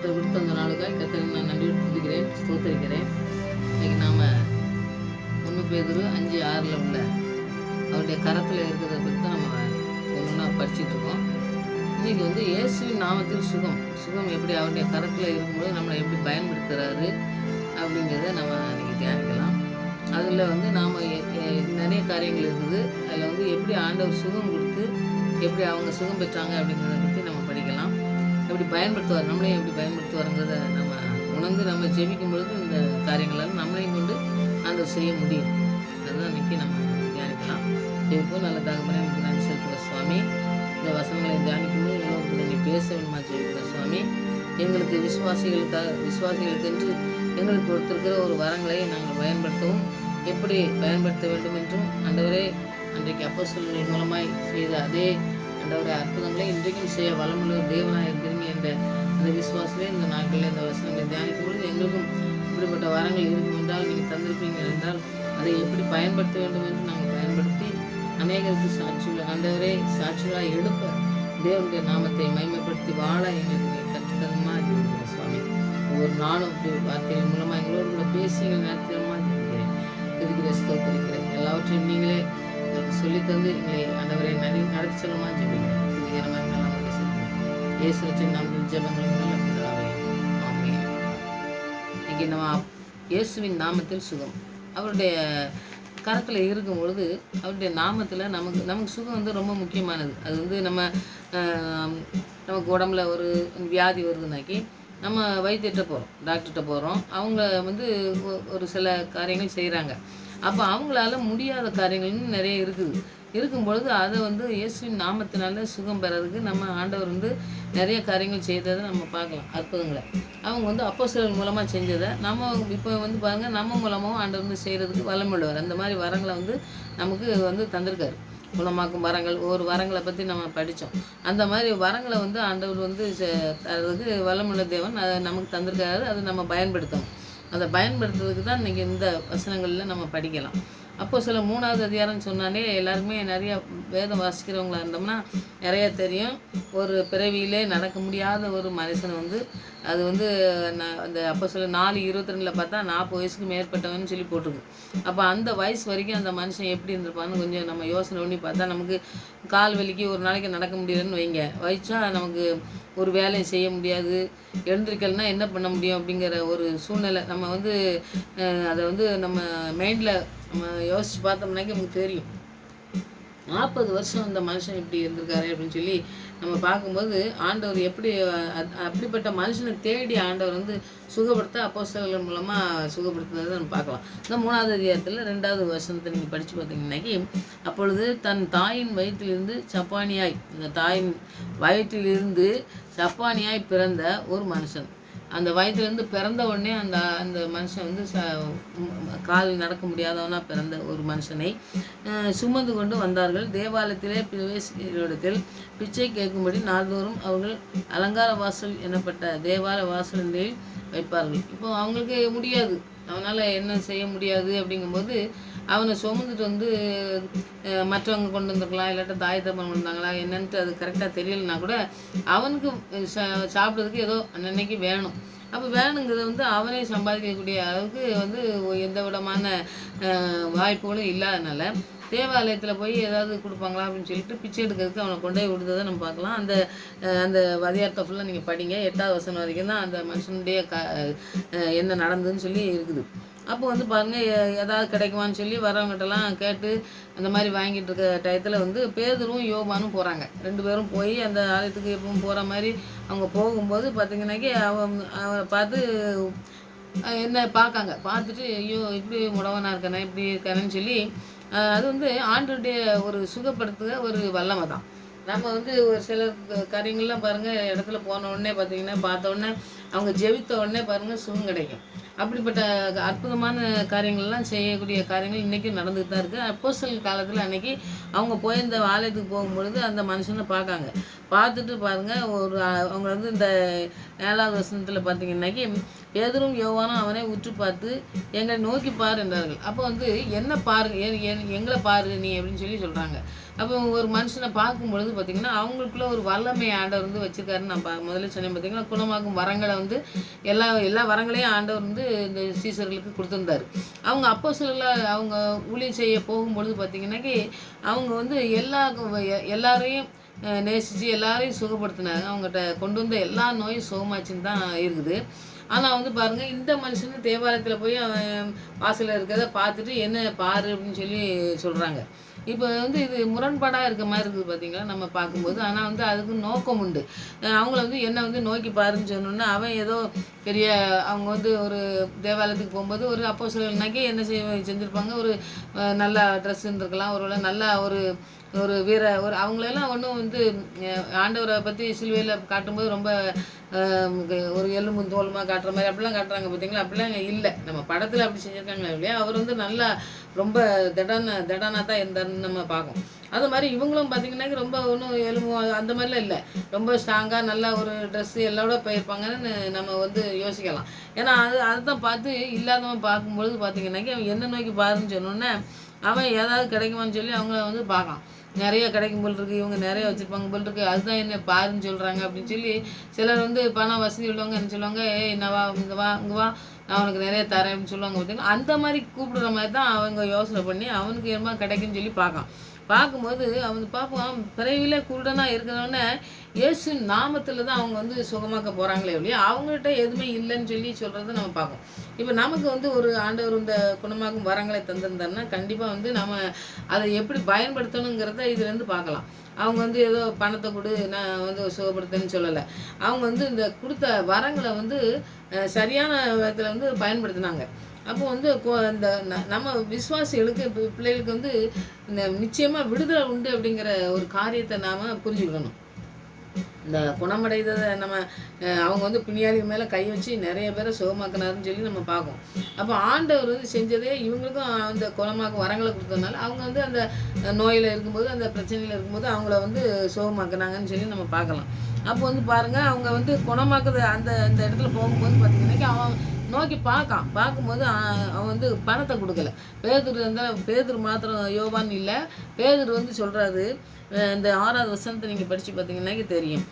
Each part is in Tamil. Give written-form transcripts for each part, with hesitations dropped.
கர்த்தர் கொடுத்த அந்த நாளுக்காய் கர்த்தருக்கு நான் நன்றி துதிக்கிறேன், ஸ்தோத்தரிக்கிறேன். இன்னைக்கு நாம் 1 பேதுரு 5:6 உள்ள அவருடைய கரத்தில் இருக்கிறத பற்றி தான் நம்ம ஒன்றா படிச்சுட்டு இருக்கோம். இன்றைக்கி இயேசுவின் நாமத்தில் சுகம் எப்படி அவருடைய கரத்தில் இருக்கும்போது நம்மளை எப்படி பயன்படுத்துகிறாரு அப்படிங்கிறத நம்ம இன்றைக்கி தியானிக்கலாம். அதில் நாம் நிறைய காரியங்கள் இருக்குது. அதில் எப்படி ஆண்டவர் சுகம் கொடுத்து எப்படி அவங்க சுகம் பெற்றாங்க அப்படிங்கிறத பற்றி நம்ம படிக்கலாம். எப்படி பயன்படுத்துவார், நம்மளையும் எப்படி பயன்படுத்துவாருங்கிறத நம்ம உணர்ந்து நம்ம ஜெபிக்கும் பொழுது இந்த காரியங்களால் நம்மளையும் கொண்டு ஆண்டவர் செய்ய முடியும். அதுதான் இன்றைக்கி நம்ம தியானிக்கலாம். ஜெபிப்போம். நல்ல தகவலை நமக்கு நன்றி செலுத்துகிற சுவாமி, இந்த வசனங்களை தியானிக்கும்போது எங்களோட நீ பேச வேணுமா ஜெபிக்கிற சுவாமி. எங்களுக்கு விசுவாசிகளுக்கென்று எங்களுக்கு கொடுத்திருக்கிற ஒரு வரங்களை நாங்கள் பயன்படுத்தவும் எப்படி பயன்படுத்த வேண்டும் என்றும் ஆண்டவரே அன்றைக்கு அப்போஸ்தலர்கள் மூலமாய் செய்த அதே ஆண்டவரே அற்புதங்களை இன்றைக்கும் செய்ய வளமுள்ள தேவனாக இருக்கிறீங்க என்ற அந்த விசுவாசமே இந்த நாட்களில் இந்த வசனங்களை தியானிக்கும் பொழுது எங்களுக்கும் இப்படிப்பட்ட வரங்கள் இருக்கும் என்றால் நீங்கள் தந்திருப்பீங்க என்றால் அதை எப்படி பயன்படுத்த வேண்டும் என்று நாங்கள் பயன்படுத்தி அநேகருக்கு ஆண்டவரே சாட்சிகளாக எழுப்ப தேவனுடைய நாமத்தை மகிமைப்படுத்தி வாழ எங்களுக்கு கற்றுத்தரமா இருக்கிற சுவாமி. ஒவ்வொரு நாளும் வார்த்தைகள் மூலமாக எங்களோடு கூட பேசி நேரத்திலமா இருக்கிற ஸ்தோத்திரிக்கிறேன். எல்லாவற்றையும் நீங்களே எனக்கு சொல்லித்தந்து எங்களை ஆண்டவரை நடத்தி செல்லுமா ஜெபிக்கிறேன். இயேசுவின் நாமத்தில் ஜெபங்களும் நல்ல பிதாவே, ஆமென். இன்னைக்கு நம்ம இயேசுவின் நாமத்தில் சுகம் அவருடைய கரத்தில் இருக்கும் பொழுது அவருடைய நாமத்தில் நமக்கு சுகம் ரொம்ப முக்கியமானது. அது நமக்கு உடம்புல ஒரு வியாதி வருதுனாக்கி நம்ம வைத்தியர்கிட்ட போகிறோம், டாக்டர்கிட்ட போகிறோம். அவங்க ஒரு சில காரியங்கள் செய்கிறாங்க. அப்போ அவங்களால முடியாத காரியங்கள்னு நிறைய இருக்கும் பொழுது அதை இயேசுவின் நாமத்தினால சுகம் பெறதுக்கு நம்ம ஆண்டவர் நிறைய காரியங்கள் செய்ததை நம்ம பார்க்கலாம், அற்புதங்களை. அவங்க அப்போஸ்தலர்கள் மூலமாக செஞ்சதை நம்ம இப்போ பாருங்கள், நம்ம மூலமாகவும் ஆண்டவர் செய்கிறதுக்கு வல்லமுள்ளவர். அந்த மாதிரி வரங்களை நமக்கு தந்திருக்காரு. குணமாக்கும் வரங்கள், ஒவ்வொரு வரங்களை பற்றி நம்ம படித்தோம். அந்த மாதிரி வரங்களை ஆண்டவர் தரதுக்கு வல்லமுள்ள தேவன் அதை நமக்கு தந்திருக்காரு. அதை நம்ம பயன்படுத்தணும். அதை பயன்படுத்துறதுக்கு தான் இன்றைக்கி இந்த வசனங்களில் நம்ம படிக்கலாம். அப்போஸ்தல 3வது அதிகாரம் சொன்னாலே எல்லாருக்குமே நிறைய வேதம் வாசிக்கிறவங்களா இருந்தோம்னா நிறைய தெரியும். ஒரு பிறவியிலே நடக்க முடியாத ஒரு மனுஷன் அது அந்த அப்போஸ்தல 4:22 பார்த்தா 40 வயசுக்கு மேற்பட்டவன்னு சொல்லி போட்டிருக்கு. அப்போ அந்த வயசு வரைக்கும் அந்த மனுஷன் எப்படி இருந்திருப்பான்னு கொஞ்சம் நம்ம யோசனை பண்ணி பார்த்தா நமக்கு கால் வலிக்கு ஒரு நாளைக்கு நடக்க முடியலன்னு வச்சா நமக்கு ஒரு வேலையை செய்ய முடியாது, எழுந்திரிக்கல்னா என்ன பண்ண முடியும் அப்படிங்கிற ஒரு சூழ்நிலை நம்ம அதை நம்ம மைண்டில் நம்ம யோசித்து பார்த்தோம்னாக்கி நமக்கு தெரியும். 40 வருஷம் அந்த மனுஷன் இப்படி இருந்திருக்காரு அப்படின்னு சொல்லி நம்ம பார்க்கும்போது ஆண்டவர் அப்படிப்பட்ட மனுஷனை தேடி ஆண்டவர் சுகப்படுத்த அப்போஸ்தலர்கள் மூலமாக சுகப்படுத்துனதை நம்ம பார்க்கலாம். இந்த 3வது அதிகாரத்தில் 2வது வசனத்தை நீங்கள் படித்து பார்த்தீங்கன்னாக்கி, அப்பொழுது தன் தாயின் வயிற்றிலிருந்து இந்த தாயின் வயிற்றிலிருந்து சப்பானியாய் பிறந்த ஒரு மனுஷன், அந்த வயதுலேருந்து பிறந்த உடனே அந்த மனுஷன் கால் நடக்க முடியாதவனாக பிறந்த ஒரு மனுஷனை சுமந்து கொண்டு வந்தார்கள். தேவாலயத்திலே பிரவேசிகளிடத்தில் பிச்சை கேட்கும்படி நாள்தோறும் அவர்கள் அலங்கார வாசல் எனப்பட்ட தேவாலய வாசலில் வைப்பார்கள். இப்போ அவங்களுக்கு முடியாது, அவனால் என்ன செய்ய முடியாது அப்படிங்கும்போது அவனை சுமந்துட்டு மற்றவங்க கொண்டு வந்திருக்கலாம், இல்லாட்டா தாய் தப்பன் கொண்டு வந்தாங்களா என்னன்ட்டு அது கரெக்டாக தெரியலனா கூட அவனுக்கு சாப்பிட்றதுக்கு ஏதோ அன்னைக்கு வேணும். அப்போ வேணுங்கிறது அவனே சம்பாதிக்கக்கூடிய அளவுக்கு எந்த விதமான வாய்ப்புகளும் இல்லாதனால தேவாலயத்தில் போய் ஏதாவது கொடுப்பாங்களா அப்படின்னு சொல்லிட்டு பிச்சை எடுக்கிறதுக்கு அவனை கொண்டே விடுறதை நம்ம பார்க்கலாம். அந்த அதிகாரத்தை ஃபுல்லாக நீங்கள் படிங்க. 8வது வசனம் வரைக்கும் தான் அந்த மனுஷனுடைய என்ன நடந்ததுன்னு சொல்லி இருக்குது. அப்போ பாருங்கள், ஏதாவது கிடைக்குமான்னு சொல்லி வரவங்ககிட்டலாம் கேட்டு அந்த மாதிரி வாங்கிட்டு இருக்க டயத்தில் பேதுருவும் யோவானும் போகிறாங்க. 2 பேரும் போய் அந்த ஆலயத்துக்கு எப்பவும் போகிற மாதிரி அவங்க போகும்போது பார்த்திங்கனாக்கி அவனை பார்த்து என்ன பார்க்காங்க. பார்த்துட்டு ஐயோ இப்படி முடவனாக இருக்கானே, இப்படி இருக்கானேன்னு சொல்லி அது ஆண்டவருடைய ஒரு சுகப்படுத்துகிற ஒரு வல்லமை தான். நம்ம ஒரு சில காரியங்கள்லாம் பாருங்கள், இடத்துல போன உடனே பார்த்த உடனே அவங்க ஜெபித்த உடனே பாருங்கள் சுகம் கிடைக்கும். அப்படிப்பட்ட அற்புதமான காரியங்கள்லாம் செய்யக்கூடிய காரியங்கள் இன்றைக்கும் நடந்துகிட்டு தான் இருக்குது. அப்போஸ்தலர் காலத்தில் அன்றைக்கி அவங்க போய் இந்த ஆலயத்துக்கு போகும்பொழுது அந்த மனுஷனை பார்த்துட்டு பாருங்கள் அவங்க வந்து இந்த 7வது வசனத்தில் பார்த்தீங்கன்னாக்கி, பேதுரும் யோவானும் அவனை உற்று பார்த்து எங்களை நோக்கி பார் என்றார்கள். அப்போ வந்து என்ன பாரு, எங்களை பாரு நீ அப்படின்னு சொல்லி சொல்கிறாங்க. அப்போ ஒரு மனுஷனை பார்க்கும்பொழுது பார்த்திங்கன்னா அவங்களுக்குள்ள ஒரு வல்லமை ஆண்டவர் வந்து வச்சுருக்காருன்னு நான் முதல்ல சொன்னேன். பார்த்திங்கன்னா குணமாக்கும் வரங்களை வந்து எல்லா வரங்களையும் ஆண்டவர் வந்து இந்த சீசர்களுக்கு கொடுத்துருந்தாரு. அவங்க அப்போஸ்தலர்களாக அவங்க ஊழியம் செய்ய போகும்பொழுது பார்த்திங்கன்னாக்கி அவங்க வந்து எல்லாரையும் நேசித்து எல்லாரையும் சுகப்படுத்தினாங்க. அவங்ககிட்ட கொண்டு வந்த எல்லா நோயும் சுகமாச்சுன்னு தான் இருக்குது. ஆனால் வந்து பாருங்கள், இந்த மனுஷனும் தேவாலயத்தில் போய் அவன் வாசலில் இருக்கிறத பார்த்துட்டு என்ன பாரு அப்படின்னு சொல்லி சொல்கிறாங்க. இப்போ வந்து இது முரண்பாடாக இருக்க மாதிரி இருக்குது பார்த்தீங்களா நம்ம பார்க்கும்போது. ஆனால் வந்து அதுக்கு நோக்கம் உண்டு. அவங்கள வந்து என்ன வந்து நோக்கி பாருன்னு சொன்னோன்னா அவன் ஏதோ பெரிய அவங்க வந்து ஒரு தேவாலயத்துக்கு போகும்போது ஒரு அப்போஸ்தலனாக்கி என்ன செஞ்சுருப்பாங்க, ஒரு நல்ல ட்ரெஸ்ஸுன்னு இருக்கலாம், ஒரு நல்லா ஒரு அவங்களெல்லாம் ஒன்றும் வந்து ஆண்டவரை பற்றி சிலுவையில் காட்டும்போது ரொம்ப ஒரு எலும்பு தோலுமா காட்டுற மாதிரி அப்படிலாம் காட்டுறாங்க பார்த்தீங்களா. அப்படிலாம் இல்லை, நம்ம படத்தில் அப்படி செஞ்சுருக்காங்களே இல்லையா. அவர் வந்து நல்லா ரொம்ப திடனாக தான் இருந்தாருன்னு நம்ம பார்க்கோம். அது மாதிரி இவங்களும் பார்த்தீங்கன்னாக்கி ரொம்ப ஒன்றும் எலும்பு அந்த மாதிரிலாம் இல்லை, ரொம்ப ஸ்ட்ராங்காக நல்லா ஒரு ட்ரெஸ்ஸு எல்லாரோட போயிருப்பாங்கன்னு நம்ம வந்து யோசிக்கலாம். ஏன்னா அதுதான் பார்த்து இல்லாதவன் பார்க்கும்பொழுது பார்த்தீங்கன்னாக்கி அவன் என்ன நோக்கி பாருன்னு சொன்னோன்னே அவன் ஏதாவது கிடைக்குமான்னு சொல்லி அவங்கள வந்து பார்க்கலாம். நிறைய கிடைக்கும் போல் இருக்குது, இவங்க நிறைய வச்சுருப்பாங்க போல் இருக்குது, அதுதான் என்ன பாருன்னு சொல்கிறாங்க அப்படின்னு சொல்லி சிலர் வந்து பணம் வசதி உள்ளவங்க என்ன சொல்லுவாங்க, என்னவா இங்கே வா நான் அவனுக்கு நிறைய தரேன் அப்படின்னு சொல்லுவாங்க பார்த்தீங்கன்னா. அந்த மாதிரி கூப்பிடுற மாதிரி தான் அவங்க யோசனை பண்ணி அவனுக்கு என்ன கிடைக்குன்னு சொல்லி பார்க்கும்போது அவன் பார்ப்பான், பிறவியில் குருடனாக இருக்கிறவொன்னே இயேசு நாமத்தில் தான் அவங்க வந்து சுகமாக்க போகிறாங்களே இல்லையா, அவங்கள்ட்ட எதுவுமே இல்லைன்னு சொல்லி சொல்கிறத நம்ம பார்ப்போம். இப்போ நமக்கு வந்து ஒரு ஆண்டவர் இந்த குணமாக்கும் வரங்களை தந்திருந்தாருன்னா கண்டிப்பாக வந்து நம்ம அதை எப்படி பயன்படுத்தணுங்கிறத இதுலேருந்து பார்க்கலாம். அவங்க வந்து ஏதோ பணத்தை கொடு நான் வந்து சுகப்படுத்தேன்னு சொல்லலை. அவங்க வந்து இந்த கொடுத்த வரங்களை வந்து சரியான விதத்தில் வந்து பயன்படுத்தினாங்க. அப்போ வந்து இந்த நம்ம விசுவாசிகளுக்கு பிள்ளைகளுக்கு வந்து இந்த நிச்சயமாக விடுதலை உண்டு அப்படிங்கிற ஒரு காரியத்தை நாம் புரிஞ்சுக்கணும். இந்த குணமடைந்ததை நம்ம அவங்க வந்து பிணியாளிகள் மேலே கை வச்சு நிறைய பேரை சுகமாக்கினாருன்னு சொல்லி நம்ம பார்ப்போம். அப்போ ஆண்டவர் வந்து செஞ்சதே இவங்களுக்கும் அந்த குணமாக்கும் வரங்களை கொடுத்ததுனால அவங்க வந்து அந்த நோயில் இருக்கும்போது அந்த பிரச்சனையில் இருக்கும்போது அவங்கள வந்து சுகமாக்குனாங்கன்னு சொல்லி நம்ம பார்க்கலாம். அப்போ வந்து பாருங்கள், அவங்க வந்து குணமாக்குது அந்த இடத்துல போகும்போது பார்த்திங்கன்னாக்கி அவன் நோக்கி பார்க்கும்போது அவன் வந்து பணத்தை கொடுக்கல. பேதுரு மாத்திரம் யோவான் இல்லை, பேதுரு வந்து சொல்கிறாரு. இந்த 6வது வசனத்தை நீங்கள் படித்து பார்த்தீங்கன்னாக்கி தெரியும்.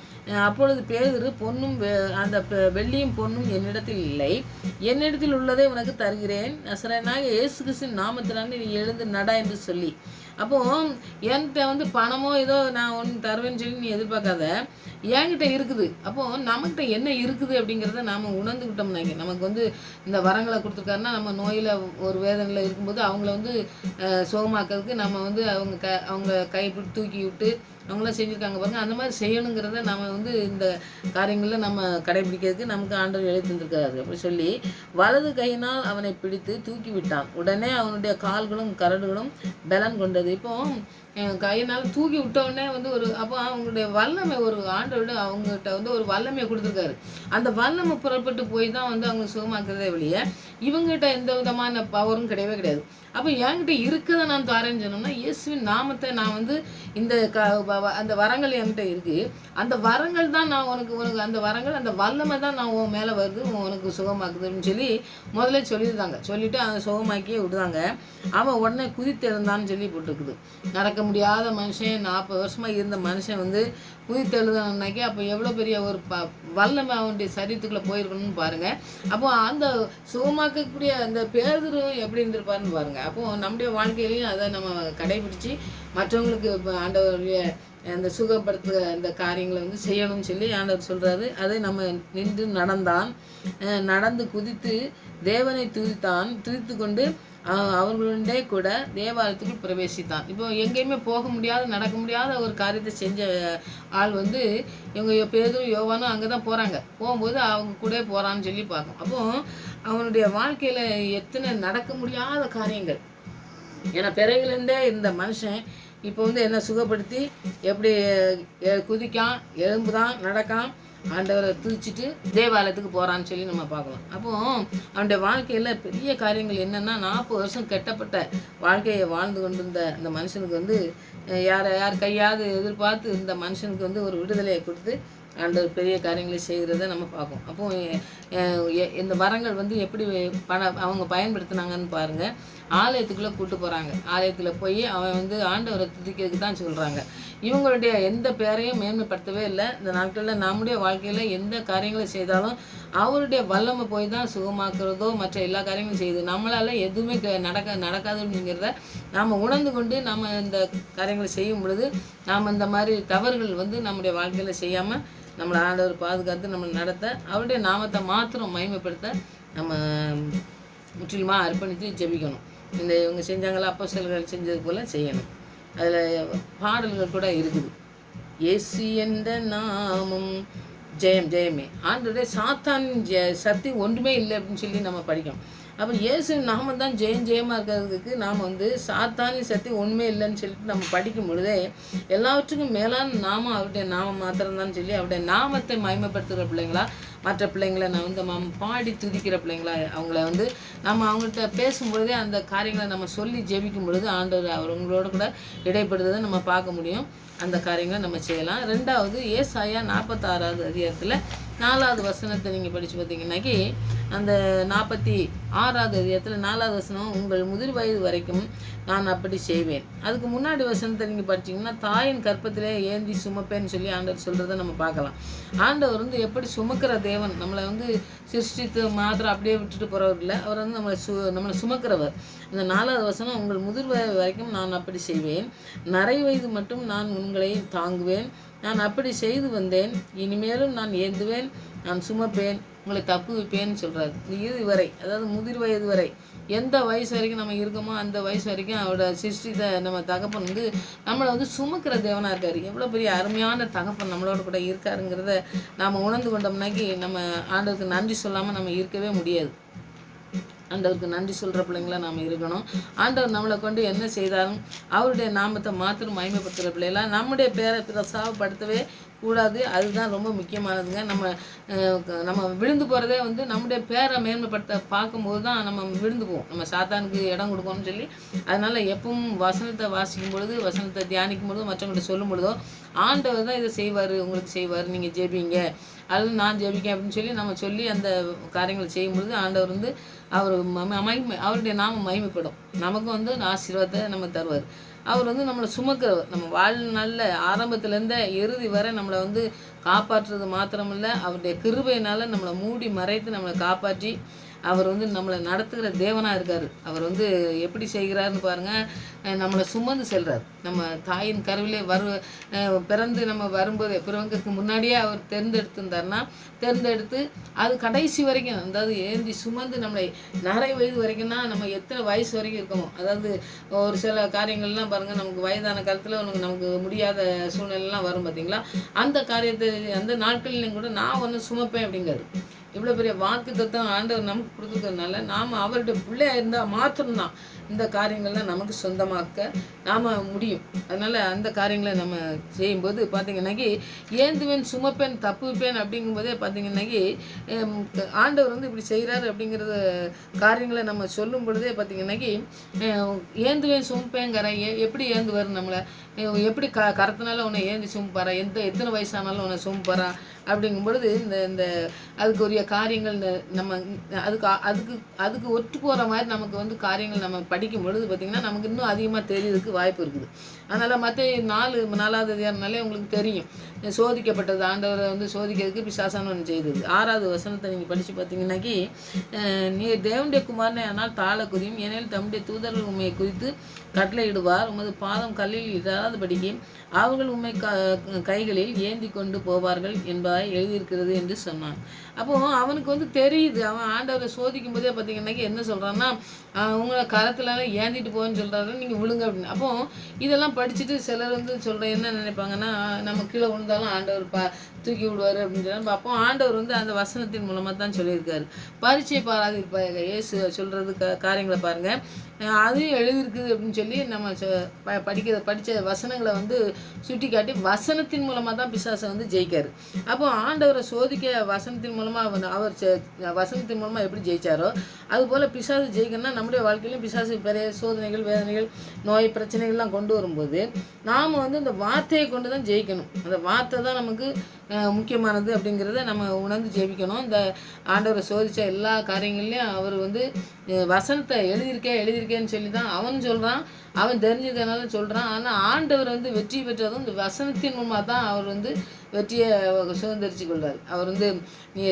அப்பொழுது பேதுரு, பொன்னும் அந்த வெள்ளியும் பொன்னும் என்னிடத்தில் இல்லை, என்னிடத்தில் உள்ளதை உனக்கு தருகிறேன், நசரேயனாகிய இயேசு கிறிஸ்துவின் நாமத்தினாலே நீ எழுந்து நட என்று சொல்லி. அப்போது என்கிட்ட வந்து பணமோ ஏதோ நான் ஒன்று தருவேன்னு சொல்லி நீ எதிர்பார்க்காத, என்கிட்ட இருக்குது. அப்போது நம்மகிட்ட என்ன இருக்குது அப்படிங்கிறத நாம் உணர்ந்துக்கிட்டோம்னாங்க நமக்கு வந்து இந்த வரங்களை கொடுத்துருக்காருன்னா நம்ம நோயில் ஒரு வேதனையில் இருக்கும்போது அவங்கள வந்து சுகமாக்கிறதுக்கு நம்ம வந்து அவங்க கைப்பிடி தூக்கி விட்டு அவங்களாம் செஞ்சுருக்காங்க பாருங்கள். அந்த மாதிரி செய்யணுங்கிறத நம்ம வந்து இந்த காரியங்களில் நம்ம கடைபிடிக்கிறதுக்கு நமக்கு ஆண்டவர் எழுதி தந்திருக்காரு. அப்படி சொல்லி வலது கையினால் அவனை பிடித்து தூக்கி விட்டான். உடனே அவனுடைய கால்களும் கரடுகளும் பலன் கொண்டது. இப்போ கையினால் தூக்கி விட்டவுடனே வந்து அப்போ அவங்களுடைய வல்லமை ஒரு ஆண்டோட அவங்ககிட்ட வந்து ஒரு வல்லமையை கொடுத்துருக்காரு. அந்த வல்லமை புறப்பட்டு போய் தான் வந்து அவங்க சுகமாக்குறதே வெளியே இவங்ககிட்ட எந்த விதமான பவரும் கிடையாது. அப்போ என்கிட்ட இருக்கிறத நான் தரேன்னு சொன்னோம்னா இயேசுவின் நாமத்தை நான் வந்து இந்த அந்த வரங்கள் என்கிட்ட இருக்குது, அந்த வரங்கள் தான் நான் உனக்கு அந்த வரங்கள் அந்த வல்லமை தான் நான் உன் மேலே வருது, உனக்கு சுகமாக்குதுன்னு சொல்லி முதல்ல சொல்லியிருந்தாங்க. சொல்லிவிட்டு அந்த சுகமாக்கியே விடுதாங்க. அவன் உடனே குதித்தெழுந்தான்னு சொல்லி போட்டிருக்குது. நடக்க முடியாத மனுஷன், 40 வருஷமாக இருந்த மனுஷன் வந்து குதித்தெழுதானாக்கி அப்போ எவ்வளோ பெரிய ஒரு வல்லமை அவனுடைய சரீரத்துக்குள்ளே போயிருக்கணும்னு பாருங்கள். அப்போது அந்த சுகமாக்கக்கூடிய அந்த பேதுரு எப்படி இருந்திருப்பாருன்னு பாருங்கள். அப்போது நம்முடைய வாழ்க்கையிலையும் அதை நம்ம கடைபிடிச்சி மற்றவங்களுக்கு ஆண்டவருடைய அந்த சுகப்படுத்துகிற அந்த காரியங்களை வந்து செய்யணும்னு சொல்லி ஆண்டவர் சொல்கிறாரு. அதை நம்ம நின்று நடந்து குதித்து தேவனை துதித்து கொண்டு அவர்களுடைய கூட தேவாலயத்துக்குள் பிரவேசித்தான். இப்போ எங்கேயுமே போக முடியாத நடக்க முடியாத ஒரு காரியத்தை செஞ்ச ஆள் வந்து இவங்க பேதுரும் யோவானும் அங்கே தான் போகிறாங்க. போகும்போது அவங்க கூட போகிறான்னு சொல்லி பார்க்கும். அப்போது அவனுடைய வாழ்க்கையில் எத்தனை நடக்க முடியாத காரியங்கள், ஏன்னா பிறகுலேருந்தே இந்த மனுஷன் இப்போ வந்து என்ன சுகப்படுத்தி எப்படி குதிக்கான், எழும்புதான், நடக்கான். ஆண்டவரை துதிச்சிட்டு தேவாலயத்துக்கு போகிறான்னு சொல்லி நம்ம பார்க்கலாம். அப்போ அவனுடைய வாழ்க்கையில் பெரிய காரியங்கள் என்னென்னா, 40 வருஷம் கெட்டப்பட்ட வாழ்க்கையை வாழ்ந்து கொண்டிருந்த அந்த மனுஷனுக்கு வந்து யார் கையாவது எதிர்பார்த்து இந்த மனுஷனுக்கு வந்து ஒரு விடுதலையை கொடுத்து ஆண்டவர் பெரிய காரியங்களை செய்கிறத நம்ம பார்ப்போம். அப்போது இந்த வரங்கள் வந்து எப்படி அவங்க பயன்படுத்தினாங்கன்னு பாருங்கள். ஆலயத்துக்குள்ளே கூப்பிட்டு போகிறாங்க. ஆலயத்தில் போய் அவன் வந்து ஆண்டவரை துதிக்கிறதுக்கு தான் சொல்கிறாங்க. இவங்களுடைய எந்த பேரையும் மேன்மைப்படுத்தவே இல்லை. இந்த நாட்களில் நம்முடைய வாழ்க்கையில் எந்த காரியங்களை செய்தாலும் அவருடைய வல்லமை போய் தான் சுகமாக்குறதோ மற்ற எல்லா காரியங்களும் செய்யுது. நம்மளால் எதுவுமே நடக்காது அப்படிங்கிறத நாம் உணர்ந்து கொண்டு நம்ம இந்த காரியங்களை செய்யும் பொழுது நாம் இந்த மாதிரி தவறுகள் வந்து நம்முடைய வாழ்க்கையில் செய்யாமல் நம்மளை ஆண்டவர் பாதுகாத்து நம்மளை நடத்த, அவருடைய நாமத்தை மாத்திரம் மகிமைப்படுத்த நம்ம முற்றிலுமாக அர்ப்பணித்து ஜெபிக்கணும். இவங்க செஞ்சாங்களா, அப்போஸ்தலர்கள் செஞ்சது போல் செய்யணும். அதில் பாடல்கள் கூட இருக்குது. இயேசு என்ற நாமம் ஜெயம் ஜெயமே. ஆண்டவரே சாத்தான் சக்தி ஒன்றுமே இல்லை அப்படின்னு சொல்லி நம்ம படிக்கணும். அப்போ இயேசு நாமம் தான் ஜெயமாக இருக்கிறதுக்கு நாம் வந்து சாத்தானின் சக்தி ஒன்றுமே இல்லைன்னு சொல்லிட்டு நம்ம படிக்கும் பொழுதே எல்லாவற்றுக்கும் மேலான நாமம் அவருடைய நாமம் மாத்திரம்தான் சொல்லி அவருடைய நாமத்தை மகிமைப்படுத்துகிற பிள்ளைங்களா, மற்ற பிள்ளைங்களை நான் வந்து பாடி துதிக்கிற பிள்ளைங்களா அவங்கள வந்து நம்ம அவங்கள்ட்ட பேசும்பொழுதே அந்த காரியங்களை நம்ம சொல்லி ஜெபிக்கும் பொழுது ஆண்டவர் அவங்களோட கூட இடைப்படுறதை நம்ம பார்க்க முடியும். அந்த காரியங்களை நம்ம செய்யலாம். 2வது ஏசாயா 46வது அதிகாரத்தில் 4வது வசனத்தை நீங்கள் படித்து பார்த்தீங்கன்னாக்கி, அந்த 46வது அதிகாரத்தில் 4வது வசனம், உங்கள் முதிர் வயது வரைக்கும் நான் அப்படி செய்வேன். அதுக்கு முன்னாடி வசனத்தை நீங்கள் படிச்சிங்கன்னா, தாயின் கற்பத்திலே ஏந்தி சுமப்பேன்னு சொல்லி ஆண்டவர் சொல்கிறத நம்ம பார்க்கலாம். ஆண்டவர் வந்து எப்படி சுமக்கிற தேவன், நம்மளை வந்து சிருஷ்டித்து மாத்திரம் அப்படியே விட்டுட்டு போகிறவர் இல்லை. அவர் வந்து நம்மளை சுமக்கிறவர். இந்த 4வது வசனம், உங்கள் முதிர் வயது வரைக்கும் நான் அப்படி செய்வேன், நரை வயது மட்டும் நான் உங்களை தாங்குவேன், நான் அப்படி செய்து வந்தேன், இனிமேலும் நான் ஏந்துவேன், நான் சுமப்பேன், உங்களை தப்புவிப்பேன்னு சொல்கிறாரு. இது வரை, அதாவது முதிர் வயது வரை, எந்த வயசு வரைக்கும் நம்ம இருக்கோமோ அந்த வயசு வரைக்கும் அவரோட சிருஷ்டித்த நம்ம தகப்பன் வந்து நம்மளை வந்து சுமக்கிற தேவனாக இருக்கார். எவ்வளோ பெரிய அருமையான தகப்பன் நம்மளோட கூட இருக்காருங்கிறத நாம் உணர்ந்து கொண்டோம்னாக்கி நம்ம ஆண்டவருக்கு நன்றி சொல்லாமல் நம்ம இருக்கவே முடியாது. ஆண்டவருக்கு நன்றி சொல்கிற பிள்ளைங்களாக நாம் இருக்கணும். ஆண்டவர் நம்மளை கொண்டு என்ன செய்தாலும் அவருடைய நாமத்தை மாத்திரம் மகிமைப்படுத்துகிற பிள்ளைகளாக நம்முடைய பேரை பிரசாவப்படுத்தவே கூடாது. அதுதான் ரொம்ப முக்கியமானதுங்க. நம்ம விழுந்து போகிறதே வந்து நம்முடைய பேரை மேன்மைப்படுத்த பார்க்கும்போது தான் நம்ம விழுந்து போவோம். நம்ம சாத்தானுக்கு இடம் கொடுக்கணும்னு சொல்லி. அதனால் எப்பவும் வசனத்தை வாசிக்கும் பொழுது, வசனத்தை தியானிக்கும் பொழுது, மற்றவங்கள்ட்ட சொல்லும் பொழுதோ ஆண்டவர் தான் இதை செய்வார், உங்களுக்கு செய்வார், நீங்கள் ஜெபிங்க அல்லது நான் ஜெபிக்கேன் அப்படின்னு சொல்லி நம்ம சொல்லி அந்த காரியங்களை செய்யும் பொழுது ஆண்டவர் வந்து அவருடைய நாமம் மகிமைப்படும். நமக்கு வந்து ஆசீர்வாதத்தை நம்ம தருவார். அவர் வந்து நம்மளை சுமக்கிறவர். நம்ம வாழ்நாளில் ஆரம்பத்துலேருந்தே இறுதி வரை நம்மளை வந்து காப்பாற்றுறது மாத்திரமில்லை, அவருடைய கிருபையினால் நம்மளை மூடி மறைத்து நம்மளை காப்பாற்றி அவர் வந்து நம்மளை நடத்துகிற தேவனாக இருக்கார். அவர் வந்து எப்படி செய்கிறாருன்னு பாருங்கள். நம்மளை சுமந்து செல்கிறார். நம்ம தாயின் கருவிலே பிறந்து நம்ம வரும்போதே பிறவங்களுக்கு முன்னாடியே அவர் தேர்ந்தெடுத்து அது கடைசி வரைக்கும், அதாவது ஏந்தி சுமந்து நம்மளை நரை வயது வரைக்கும்னா நம்ம எத்தனை வயசு வரைக்கும் இருக்கோமோ, அதாவது ஒரு சில காரியங்கள்லாம் பாருங்கள், நமக்கு வயதான காலத்தில் நமக்கு முடியாத சூழ்நிலைலாம் வரும் பார்த்தீங்களா, அந்த காரியத்தை அந்த நாட்களிலும் கூட நான் ஒன்று சுமப்பேன் அப்படிங்காரு. இவ்வளோ பெரிய வாக்கு தத்துவம் ஆண்டவர் நமக்கு கொடுத்துருக்கறதுனால நாம் அவருடைய பிள்ளையாக இருந்தால் மாத்திரம்தான் இந்த காரியங்கள்லாம் நமக்கு சொந்தமாக்க நாம் முடியும். அதனால் அந்த காரியங்களை நம்ம செய்யும்போது பார்த்திங்கன்னாக்கி ஏந்துவேன், சுமப்பேன், தப்புவிப்பேன் அப்படிங்கும்போதே பார்த்திங்கன்னாக்கி ஆண்டவர் வந்து இப்படி செய்கிறாரு அப்படிங்கிறது காரியங்களை நம்ம சொல்லும் பொழுதே பார்த்திங்கன்னாக்கி ஏந்துவேன் சுமப்பேங்கிற எப்படி ஏந்துவார், நம்மளை எப்படி கரத்தினால உன்னை ஏந்தி சுமப்பாரா, எத்தனை வயசானாலும் உன்னை சுமப்பாரா அப்படிங்கும் பொழுது இந்த அதுக்குரிய காரியங்கள் நம்ம அதுக்கு ஒத்து போகிற மாதிரி நமக்கு வந்து காரியங்கள் நம்ம படிக்கும் பொழுது பார்த்திங்கன்னா நமக்கு இன்னும் அதிகமாக தெரியறதுக்கு வாய்ப்பு இருக்குது. அதனால் மற்ற 4வது அதிகாரம்னாலே உங்களுக்கு தெரியும், சோதிக்கப்பட்டது ஆண்டவரை வந்து சோதிக்கிறதுக்கு பிசாசான ஒன்று செய்தது. 6வது வசனத்தை நீங்கள் படித்து பார்த்தீங்கன்னாக்கி, நீ தேவனுடைய குமாரனை ஆனால் தாழ குதியும், ஏனெனில் தம்முடைய தூதர்கள் உண்மையை குறித்து கட்டளையிடுவார், உமது பாதம் கல்லில் இடாதபடிக்கு அவர்கள் உண்மை கைகளில் ஏந்தி கொண்டு போவார்கள் என்பதை எழுதியிருக்கிறது என்று சொன்னான். அப்போது அவனுக்கு வந்து தெரியுது, அவன் ஆண்டவரை சோதிக்கும் போதே பார்த்தீங்கன்னாக்கி என்ன சொல்கிறான்னா, உங்களை கரத்துலால ஏந்திட்டு போன்னு சொல்கிறாரு, நீங்கள் விழுங்க அப்படின்னு. அப்போது இதெல்லாம் படிச்சுட்டு சிலர் வந்து என்ன நினைப்பாங்கன்னா, நம்ம கீழே விழுந்தாலும் ஆண்டவர் தூக்கி விடுவார் அப்படின்னு சொல்லி அப்போ ஆண்டவர் வந்து அந்த வசனத்தின் மூலமாக தான் சொல்லியிருக்காரு. பரீட்சை பாராதிருப்பாங்க இயேசு சொல்கிறது காரியங்களை பாருங்கள். அதையும் எழுதியிருக்குது அப்படின்னு சொல்லி நம்ம படித்த வசனங்களை வந்து சுட்டி காட்டி வசனத்தின் மூலமாக தான் பிசாசை வந்து ஜெயிக்கார். அப்போ ஆண்டவரை சோதிக்க வசனத்தின் மூலமாக அவர் வசனத்தின் மூலமாக எப்படி ஜெயித்தாரோ அதுபோல் பிசாசு ஜெயிக்கணும்னா நம்முடைய வாழ்க்கையிலும் பிசாசு பெரிய சோதனைகள், வேதனைகள், நோய், பிரச்சனைகள்லாம் கொண்டு வரும்போது நாம் வந்து இந்த வார்த்தையை கொண்டு தான் ஜெயிக்கணும். அந்த வார்த்தை தான் நமக்கு முக்கியமானது அப்படிங்கிறத நம்ம உணர்ந்து ஜெபிக்கணும். இந்த ஆண்டவரை சோதித்த எல்லா காரியங்கள்லையும் அவர் வந்து வசனத்தை எழுதியிருக்கேன்னு சொல்லி தான் அவன் சொல்கிறான். அவன் தெரிஞ்சதுனால சொல்கிறான். ஆனால் ஆண்டவர் வந்து வெற்றி பெற்றதும் இந்த வசனத்தின் மூலமாக தான் அவர் வந்து வெற்றியை சுதந்திரிச்சு கொள்வார். அவர் வந்து நீ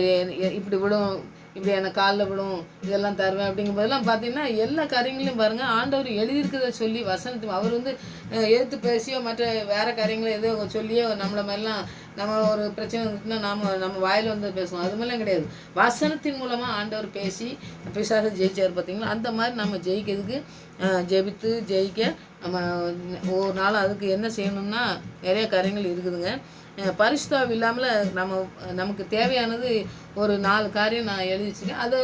இப்படி விடும், இப்படி எனக்கு காலில் விடும், இதெல்லாம் தருவேன் அப்படிங்கும்போதெல்லாம் பார்த்தீங்கன்னா எல்லா காரியங்களையும் பாருங்கள் ஆண்டவர் எழுதியிருக்கிறத சொல்லி வசனத்து அவர் வந்து எடுத்து பேசியோ மற்ற வேறு காரியங்களோ எதோ சொல்லியோ நம்மளை மாதிரிலாம் நம்ம ஒரு பிரச்சனை இருந்துச்சுன்னா நம்ம வாயில் வந்து பேசுவோம். அது மாதிரிலாம் கிடையாது. வசனத்தின் மூலமாக ஆண்டவர் பேசி பிசாசை ஜெயிச்சார் பார்த்தீங்களா. அந்த மாதிரி நம்ம ஜெயிக்கிறதுக்கு ஜெபித்து ஜெயிக்க நம்ம ஒவ்வொரு நாளும் அதுக்கு என்ன செய்யணும்னா நிறைய காரியங்கள் இருக்குதுங்க. பரிசுத்தாவி இல்லாமல் நமக்கு தேவையானது ஒரு 4 காரியம் நான் எழுதி வச்சுருக்கேன். அதை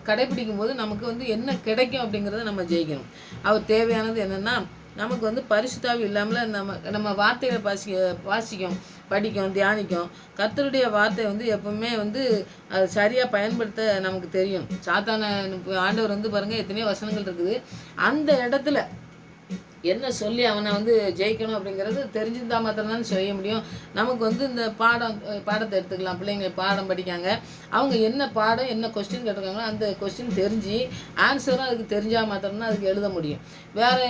கடைப்பிடிக்கும் போது நமக்கு வந்து என்ன கிடைக்கும் அப்படிங்கிறத நம்ம ஜெயிக்கணும். அவர் தேவையானது என்னென்னா நமக்கு வந்து பரிசுத்தாவி இல்லாமல் நம்ம வார்த்தைகளை வாசிக்கும், படிக்கும், தியானிக்கும். கர்த்தருடைய வார்த்தை வந்து எப்பவுமே வந்து அது சரியாக பயன்படுத்த நமக்கு தெரியும். சாத்தான ஆண்டவர் வந்து பாருங்கள் எத்தனையோ வசனங்கள் இருக்குது. அந்த இடத்துல என்ன சொல்லி அவனை வந்து ஜெயிக்கணும் அப்படிங்கிறது தெரிஞ்சிருந்தால் மாத்திரம்தான் செய்ய முடியும். நமக்கு வந்து இந்த பாடத்தை எடுத்துக்கலாம். பிள்ளைங்க பாடம் படிக்காங்க, அவங்க என்ன பாடம் என்ன கொஸ்டின் கேட்டிருக்காங்களோ அந்த கொஸ்டின் தெரிஞ்சு ஆன்சரும் அதுக்கு தெரிஞ்சால் மாத்திரம்தான் அதுக்கு எழுத முடியும். வேறு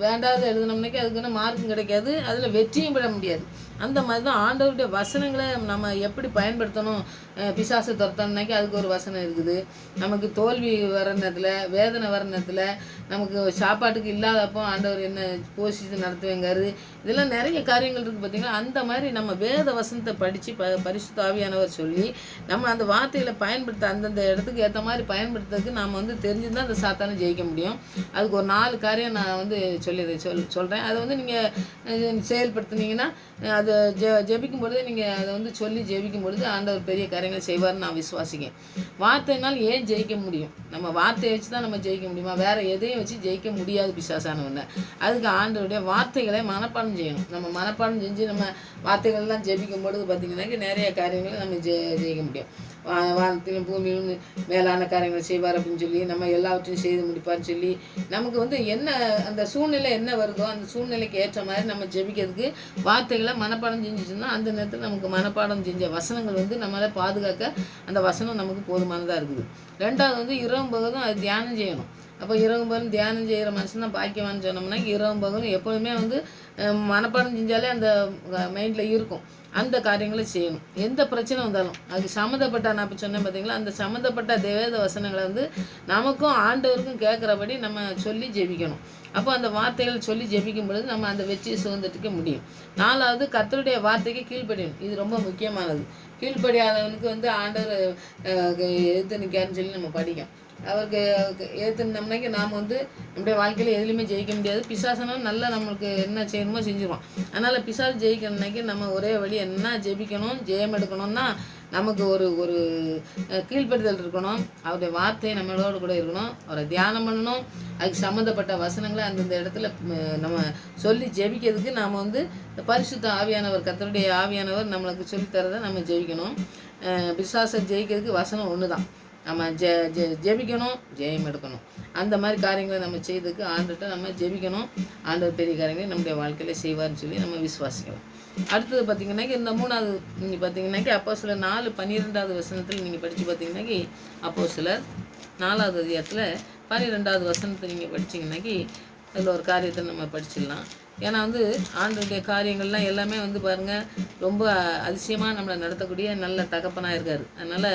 வேண்டாத எழுதினோம்னாக்கி அதுக்குன்னு மார்க்கும் கிடைக்காது, அதில் வெற்றியும் பெற முடியாது. அந்த மாதிரி தான் ஆண்டவருடைய வசனங்களை நம்ம எப்படி பயன்படுத்தணும். பிசாசை துரத்தணும்னாக்கி அதுக்கு ஒரு வசனம் இருக்குது. நமக்கு தோல்வி வர நேரத்தில், வேதனை வர நேரத்தில், நமக்கு சாப்பாட்டுக்கு இல்லாதப்போ ஆண்டவர் என்ன போஷித்து நடத்துவேங்காரு. இதெல்லாம் நிறைய காரியங்கள் இருக்குது பார்த்திங்களா. அந்த மாதிரி நம்ம வேத வசனத்தை படித்து பரிசுத்த ஆவியானவர் சொல்லி நம்ம அந்த வார்த்தைகளை பயன்படுத்த அந்தந்த இடத்துக்கு ஏற்ற மாதிரி பயன்படுத்துறதுக்கு நாம் வந்து தெரிஞ்சுதான் அந்த சாத்தானை ஜெயிக்க முடியும். அதுக்கு ஒரு 4 காரியம் நான் வந்து சொல்கிறேன். அதை வந்து நீங்கள் செயல்படுத்துனீங்கன்னா அதை ஜெபிக்கும் பொழுது நீங்கள் அதை வந்து சொல்லி ஜெபிக்கும் பொழுது ஆண்டவர் பெரிய காரியங்கள் செய்வார்னு நான் விசுவாசிக்கேன். வார்த்தைனால் ஏன் ஜெயிக்க முடியும்? நம்ம வார்த்தையை வச்சு தான் நம்ம ஜெயிக்க முடியுமா? வேறு எதையும் வச்சு ஜெயிக்க முடியாது பிசாசானவனை. அதுக்கு ஆண்டவருடைய வார்த்தைகளை மனப்பாடம் செய்யணும். நம்ம மனப்பாடம் செஞ்சு நம்ம வார்த்தைகள்லாம் ஜெபிக்கும் பொழுது பார்த்திங்கன்னாக்கி நிறைய காரியங்களை நம்ம ஜெயிக்க முடியும். வானத்திலும் பூமியிலும் மேலான காரியங்கள் செய்வார் அப்படின்னு சொல்லி நம்ம எல்லாவற்றையும் செய்து முடிப்பார்னு சொல்லி நமக்கு வந்து என்ன அந்த சூழ்நிலை என்ன வருதோ அந்த சூழ்நிலைக்கு ஏற்ற மாதிரி நம்ம ஜெபிக்கிறதுக்கு வார்த்தைகளை மனப்பாடம் செஞ்சுச்சுன்னா அந்த நேரத்தில் நமக்கு மனப்பாடம் செஞ்ச வசனங்கள் வந்து நம்மளை பாதுகாக்க அந்த வசனம் நமக்கு போதுமானதாக இருக்குது. 2வது வந்து இரவும் பகலும் அது தியானம் செய்யணும். அப்போ இரவும் பகலும் தியானம் செய்கிற மனுஷன் தான் பாக்கியவான்னு சொன்னோம்னா இரவும் பகலும் எப்போதுமே வந்து மனப்பாடம் செஞ்சாலே அந்த மைண்டில் இருக்கும். அந்த காரியங்களை செய்யணும். எந்த பிரச்சனை வந்தாலும் அது சம்மந்தப்பட்ட நான் இப்போ சொன்னேன் பார்த்தீங்களா, அந்த சம்மந்தப்பட்ட வேத வசனங்களை வந்து நமக்கும் ஆண்டவருக்கும் கேட்குறபடி நம்ம சொல்லி ஜெபிக்கணும். அப்போ அந்த வார்த்தைகள் சொல்லி ஜெபிக்கும் பொழுது நம்ம அந்த வெற்றியை சுதந்திரிக்க முடியும். 4வது கர்த்தருடைய வார்த்தைக்கு கீழ்ப்படியணும். இது ரொம்ப முக்கியமானது. கீழ்ப்படியாதவனுக்கு வந்து ஆண்டவர் எதிர்த்து நிற்காருன்னு சொல்லி நம்ம படிக்கும். அவருக்கு ஏற்றுனோம்னாக்கி நாம் வந்து நம்முடைய வாழ்க்கையில் எதுலையுமே ஜெயிக்க முடியாது. பிசாசனும் நல்லா நம்மளுக்கு என்ன செய்யணுமோ செஞ்சுருவோம். அதனால் பிசாசு ஜெயிக்கணும்னாக்கி நம்ம ஒரே வழி என்ன ஜெபிக்கணும், ஜெயம் எடுக்கணும்னா நமக்கு ஒரு கீழ்ப்படுதல் இருக்கணும். அவருடைய வார்த்தை நம்மளோடு கூட இருக்கணும். அவரை தியானம் பண்ணணும். அதுக்கு சம்மந்தப்பட்ட வசனங்களை அந்தந்த இடத்துல நம்ம சொல்லி ஜெபிக்கிறதுக்கு நாம் வந்து பரிசுத்த ஆவியானவர் கர்த்தருடைய ஆவியானவர் நம்மளுக்கு சொல்லித்தரதை நம்ம ஜெயிக்கணும். பிசாசை ஜெயிக்கிறதுக்கு வசனம் ஒன்று தான். நம்ம ஜெபிக்கணும், ஜெயம் எடுக்கணும். அந்த மாதிரி காரியங்களை நம்ம செய்ததுக்கு ஆண்டுகிட்ட நம்ம ஜெபிக்கணும். ஆண்டவர் பெரிய காரியங்களை நம்முடைய வாழ்க்கையில் செய்வார்னு சொல்லி நம்ம விசுவாசிக்கலாம். அடுத்தது பார்த்திங்கன்னாக்கி இந்த 3வது நீங்கள் பார்த்திங்கன்னாக்கி அப்போஸ்தலர் 4:12 வசனத்தில் நீங்கள் படித்து பார்த்திங்கன்னாக்கி அப்போஸ்தலர் 4வது அதிகாரத்தில் 12வது வசனத்தை நீங்கள் படிச்சிங்கன்னாக்கி அதில் ஒரு காரியத்தை நம்ம படிச்சிடலாம். ஏன்னா வந்து ஆண்டவருடைய காரியங்கள்லாம் எல்லாமே வந்து பாருங்கள் ரொம்ப அதிசயமாக நம்மளை நடத்தக்கூடிய நல்ல தகப்பனாக இருக்கார். அதனால்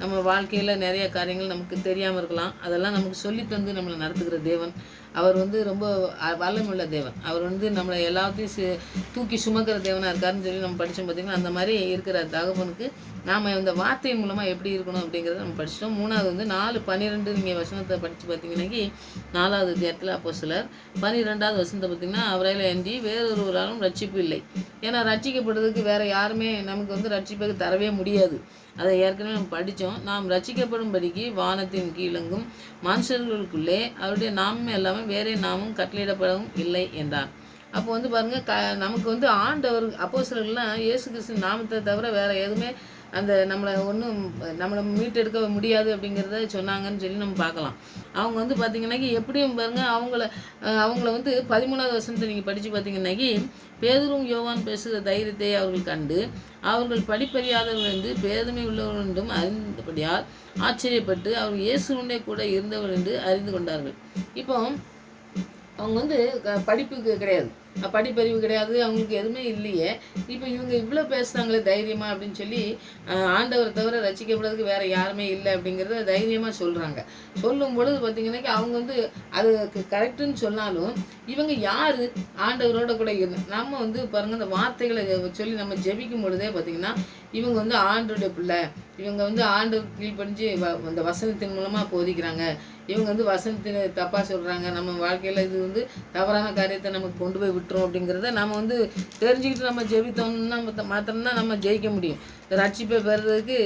நம்ம வாழ்க்கையில் நிறைய காரியங்கள் நமக்கு தெரியாமல் இருக்கலாம். அதெல்லாம் நமக்கு சொல்லிட்டு வந்து நம்மளை நடத்துகிற தேவன். அவர் வந்து ரொம்ப வல்லமுள்ள தேவன். அவர் வந்து நம்மளை எல்லாத்தையும் தூக்கி சுமக்கிற தேவனாக இருக்காருன்னு சொல்லி நம்ம படித்தோம் பார்த்திங்கன்னா. அந்த மாதிரி இருக்கிற தகப்பனுக்கு நாம் இந்த வார்த்தையின் மூலமாக எப்படி இருக்கணும் அப்படிங்கிறத நம்ம படிச்சிட்டோம். 3வது வந்து 4:12 நீங்கள் வசனத்தை படித்து பார்த்தீங்கன்னாக்கி 4வது அத்தியாயத்தில் அப்போஸ்தலர் 12வது வசனத்தை பார்த்தீங்கன்னா, அவரால் அன்றி வேறொருவராலும் ரட்சிப்பு இல்லை. ஏன்னா ரட்சிக்கப்படுறதுக்கு வேறு யாருமே நமக்கு வந்து ரட்சிப்புக்கு தரவே முடியாது. அதை ஏற்கனவே நம்ம படித்தோம். நாம் ரட்சிக்கப்படும்படிக்கு வானத்தின் கீழெங்கும் மனுஷர்களுக்குள்ளே அவருடைய நாமம் எல்லாமே வேறே நாமும் கட்டளையிடப்படவும் இல்லை என்றான். அப்போ வந்து பாருங்கள், நமக்கு வந்து ஆண்டவர் அப்போஸ்தலர்கள்லாம் இயேசு கிறிஸ்து நாமத்தை தவிர வேறு எதுவுமே அந்த நம்மளை மீட்டெடுக்க முடியாது அப்படிங்கிறத சொன்னாங்கன்னு சொல்லி நம்ம பார்க்கலாம். அவங்க வந்து பார்த்திங்கன்னாக்கி எப்படியும் பாருங்கள், அவங்கள வந்து 13வது வசனத்தை நீங்கள் படித்து பார்த்தீங்கன்னாக்கி, பேதுரும் யோவான் பேசுகிற தைரியத்தை அவர்கள் கண்டு அவர்கள் படிப்பறியாதவர்கள் என்று பேதமை உள்ளவர்கள் என்றும் அறிந்தபடியால் ஆச்சரியப்பட்டு அவர்கள் இயேசுவுடனே கூட இருந்தவர் என்று அறிந்து கொண்டார்கள். இப்போ அவங்க வந்து படிப்புக்கு கிடையாது, படிப்பறிவு கிடையாது, அவங்களுக்கு எதுவுமே இல்லையே. இப்போ இவங்க இவ்வளோ பேசுகிறாங்களே தைரியமாக அப்படின்னு சொல்லி ஆண்டவரை தவிர ரசிக்கப்படுறதுக்கு வேறு யாருமே இல்லை அப்படிங்கிறத தைரியமாக சொல்கிறாங்க. சொல்லும் பொழுது பார்த்திங்கன்னாக்கி அவங்க வந்து அது கரெக்டுன்னு சொன்னாலும் இவங்க யார் ஆண்டவரோட கூட நம்ம வந்து பாருங்கள், அந்த வார்த்தைகளை சொல்லி நம்ம ஜெபிக்கும் பொழுதே பார்த்திங்கன்னா இவங்க வந்து ஆண்டவருடைய பிள்ளை, இவங்க வந்து ஆண்டவர் கீழ்ப்படிஞ்சு அந்த வசனத்தின் மூலமாக போதிக்கிறாங்க, இவங்க வந்து வசனத்தின் தப்பாக சொல்கிறாங்க, நம்ம வாழ்க்கையில் இது வந்து தவறான காரியத்தை நமக்கு கொண்டு போய் விட்டுரும் அப்படிங்கிறத நம்ம வந்து தெரிஞ்சுக்கிட்டு நம்ம ஜெபித்தோம்னா மாத்திரம்தான் நம்ம ஜெயிக்க முடியும். ரட்சிப்பை பெறுறதுக்கு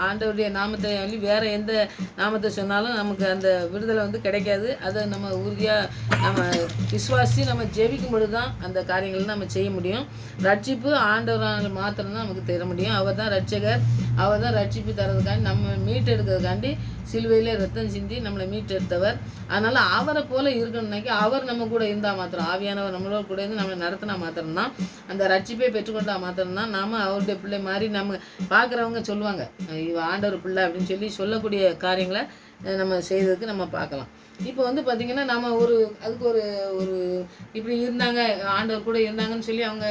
ஆண்டவருடைய நாமத்தை சொல்லி வேறு எந்த நாமத்தை சொன்னாலும் நமக்கு அந்த விடுதலை வந்து கிடைக்காது. அதை நம்ம உறுதியாக நம்ம விசுவாசி நம்ம ஜெபிக்கும் பொழுது தான் அந்த காரியங்கள் நம்ம செய்ய முடியும். ரட்சிப்பு ஆண்டவரால் மாத்திரம்தான் நமக்கு தர முடியும். அவர் தான் ரட்சகர், அவர் தான் ரட்சிப்பு தரதுக்காண்டி நம்ம மீட்டெடுக்கிறதுக்காண்டி சிலுவையில் ரத்தம் சிந்தி நம்மளை மீட்டெடுத்தவர். அதனால் அவரை போல் இருக்கணும்னாக்கி அவர் நம்ம கூட இருந்தால் மாத்திரம், ஆவியானவர் நம்மளோட கூட இருந்து நம்மளை நடத்தினா மாத்திரம்தான், அந்த ரட்சிப்பை பெற்றுக்கொண்டா மாத்திரம்தான் நாம் அவருடைய பிள்ளை மாதிரி நம்ம பார்க்குறவங்க சொல்லுவாங்க, இவ ஆண்டவர் பிள்ளை அப்படின்னு சொல்லி சொல்லக்கூடிய காரியங்களை நம்ம செய்ததுக்கு நம்ம பார்க்கலாம். இப்போ வந்து பார்த்திங்கன்னா நம்ம அதுக்கு ஒரு இப்படி இருந்தாங்க, ஆண்டவர் கூட இருந்தாங்கன்னு சொல்லி அவங்க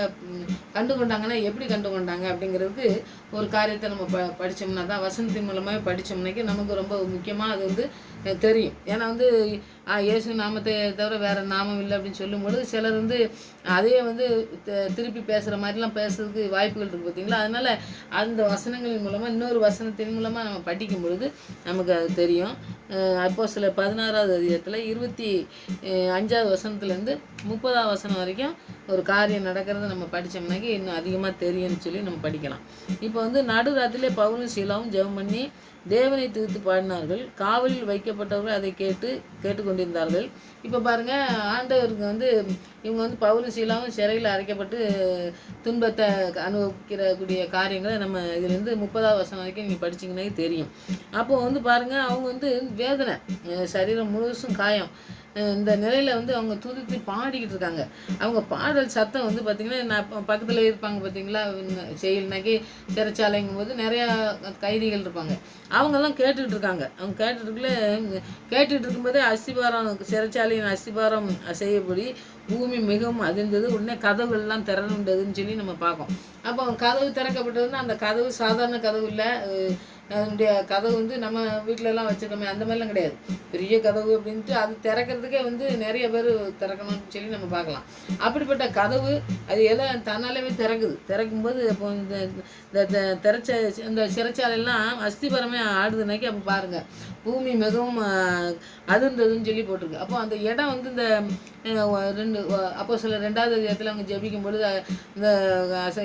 கண்டு கொண்டாங்கன்னா எப்படி கண்டு கொண்டாங்க அப்படிங்கிறதுக்கு ஒரு காரியத்தை நம்ம படித்தோம்னா தான், வசனத்தின் மூலமாக படித்தோம்னாக்கி நமக்கு ரொம்ப முக்கியமாக அது வந்து தெரியும். ஏன்னா வந்து இயேசு நாமத்தை தவிர வேறு நாமம் இல்லை அப்படின்னு சொல்லும்பொழுது சிலர் வந்து அதையே வந்து திருப்பி பேசுகிற மாதிரிலாம் பேசுறதுக்கு வாய்ப்புகள் இருக்குது பார்த்திங்களா. அதனால் அந்த வசனங்களின் மூலமாக இன்னொரு வசனத்தின் மூலமாக நம்ம படிக்கும் பொழுது நமக்கு அது தெரியும். அப்போஸ்தலர் 16வது அதிகாரத்தில் 25வது வசனத்துலேருந்து 30வது வசனம் வரைக்கும் ஒரு காரியம் நடக்கிறத நம்ம படித்தோம்னாக்கி இன்னும் அதிகமாக தெரியும்னு சொல்லி நம்ம படிக்கலாம். இப்போ வந்து நடுராத்திரிலே பவுலும் சீலாவும் ஜெபம் பண்ணி தேவனை துதித்து பாடினார்கள். காவலில் வைக்கப்பட்டவர்கள் அதை கேட்டுக்கொண்டிருந்தார்கள். இப்போ பாருங்கள், ஆண்டவருக்கு வந்து இவங்க வந்து பவுலும் சீலாவும் சிறையில் அடைக்கப்பட்டு துன்பத்தை அனுபவிக்கிறக்கூடிய காரியங்களை நம்ம இதுலேருந்து 30வது வசனம் வரைக்கும் நீங்கள் படிச்சிங்கன்னா தெரியும். அப்போது வந்து பாருங்கள், அவங்க வந்து வேதனை, சரீரம் முழுசும் காயம், இந்த நிலையில் வந்து அவங்க துதித்து பாடிக்கிட்டு இருக்காங்க. அவங்க பாடல் சத்தம் வந்து பார்த்திங்கன்னா நான் பக்கத்தில் இருப்பாங்க பார்த்திங்களா, செயல்னாக்கி சிறைச்சாலைங்கும் போது நிறையா கைதிகள் இருப்பாங்க, அவங்கெல்லாம் கேட்டுக்கிட்டு இருக்காங்க. அவங்க கேட்டுட்டு இருக்கும்போதே அஸ்திபாரம், சிறைச்சாலையின் அஸ்திபாரம் அசையபடி பூமி மிகவும் அதிர்ந்தது. உடனே கதவுகள்லாம் திறந்துன்றதுன்னு சொல்லி நம்ம பார்க்கோம். அப்போ கதவு திறக்கப்பட்டதுன்னா அந்த கதவு சாதாரண கதவு இல்லை, அதனுடைய கதவு வந்து நம்ம வீட்டிலலாம் வச்சுருக்கோமே அந்த மாதிரிலாம் கிடையாது, பெரிய கதவு அப்படின்ட்டு அது திறக்கிறதுக்கே வந்து நிறைய பேர் திறக்கணும்னு சொல்லி நம்ம பார்க்கலாம். அப்படிப்பட்ட கதவு அது எல்லாம் தன்னாலே திறக்கும்போது அப்போ இந்த சிறைச்சாலையெல்லாம் அஸ்திபரமே ஆடுதுனாக்கி அப்போ பாருங்கள் பூமி மிகவும் அதிர்ந்ததுன்னு சொல்லி போட்டிருக்கு. அப்போ அந்த இடம் வந்து இந்த அப்போ சில 2வது இடத்துல அவங்க ஜெபிக்கும் பொழுது இந்த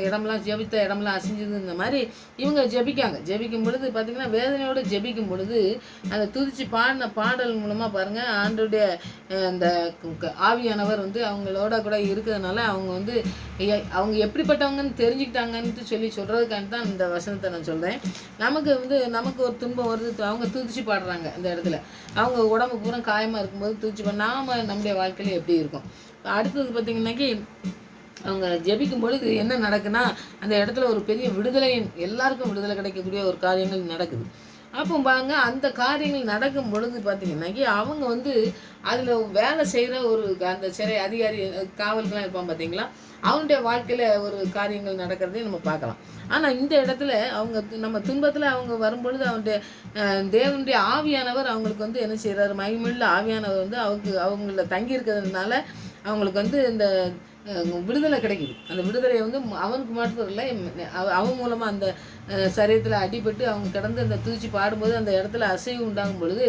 இடம்லாம் ஜெபித்த இடம்லாம் அசைஞ்சது. இந்த மாதிரி இவங்க ஜெபிக்கும் பொழுது பார்த்திங்கன்னா வேதனையோடு ஜெபிக்கும் பொழுது அந்த துதிச்சு பாடின பாடல் மூலமாக பாருங்கள் ஆண்டோடைய அந்த ஆவியானவர் வந்து அவங்களோட கூட இருக்கிறதுனால அவங்க எப்படிப்பட்டவங்கன்னு தெரிஞ்சுக்கிட்டாங்கன்ட்டு சொல்லி சொல்கிறதுக்காண்டி தான் இந்த வசனத்தை நான் சொல்கிறேன். நமக்கு ஒரு துன்பம் வருது, அவங்க துதிச்சு பாடுறாங்க அந்த இடத்துல, அவங்க உடம்பு பூரா காயமாக இருக்கும்போது துதிச்சு நாம் நம்முடைய வாழ்க்கையில் எப்படி இருக்கும். அடுத்தது பார்த்திங்கன்னாக்கி அவங்க ஜெபிக்கும் பொழுது என்ன நடக்குன்னா அந்த இடத்துல ஒரு பெரிய விடுதலை, எல்லாருக்கும் விடுதலை கிடைக்கக்கூடிய ஒரு காரியங்கள் நடக்குது. அப்போ பாருங்க, அந்த காரியங்கள் நடக்கும் பொழுது பார்த்திங்கன்னாக்கி அவங்க வந்து அதில் வேலை செய்கிற அந்த சிறை அதிகாரி காவல்கள்லாம் இருப்பான் பார்த்திங்களா, அவனுடைய வாழ்க்கையில் ஒரு காரியங்கள் நடக்கிறதையும் நம்ம பார்க்கலாம். ஆனால் இந்த இடத்துல அவங்க நம்ம துன்பத்தில் அவங்க வரும்பொழுது தேவனுடைய ஆவியானவர் அவங்களுக்கு வந்து என்ன செய்கிறாரு, மகிமையுள்ள ஆவியானவர் வந்து அவங்கள தங்கி இருக்கிறதுனால அவங்களுக்கு வந்து இந்த விடுதலை கிடைக்குது. அந்த விடுதலை வந்து அவனுக்கு மாத்திரம் இல்லை, அவன் மூலமாக அந்த சரீரத்தில் அடிபட்டு அவங்க கிடந்து அந்த தூச்சி பாடும்போது அந்த இடத்துல அசைவு உண்டாகும் பொழுது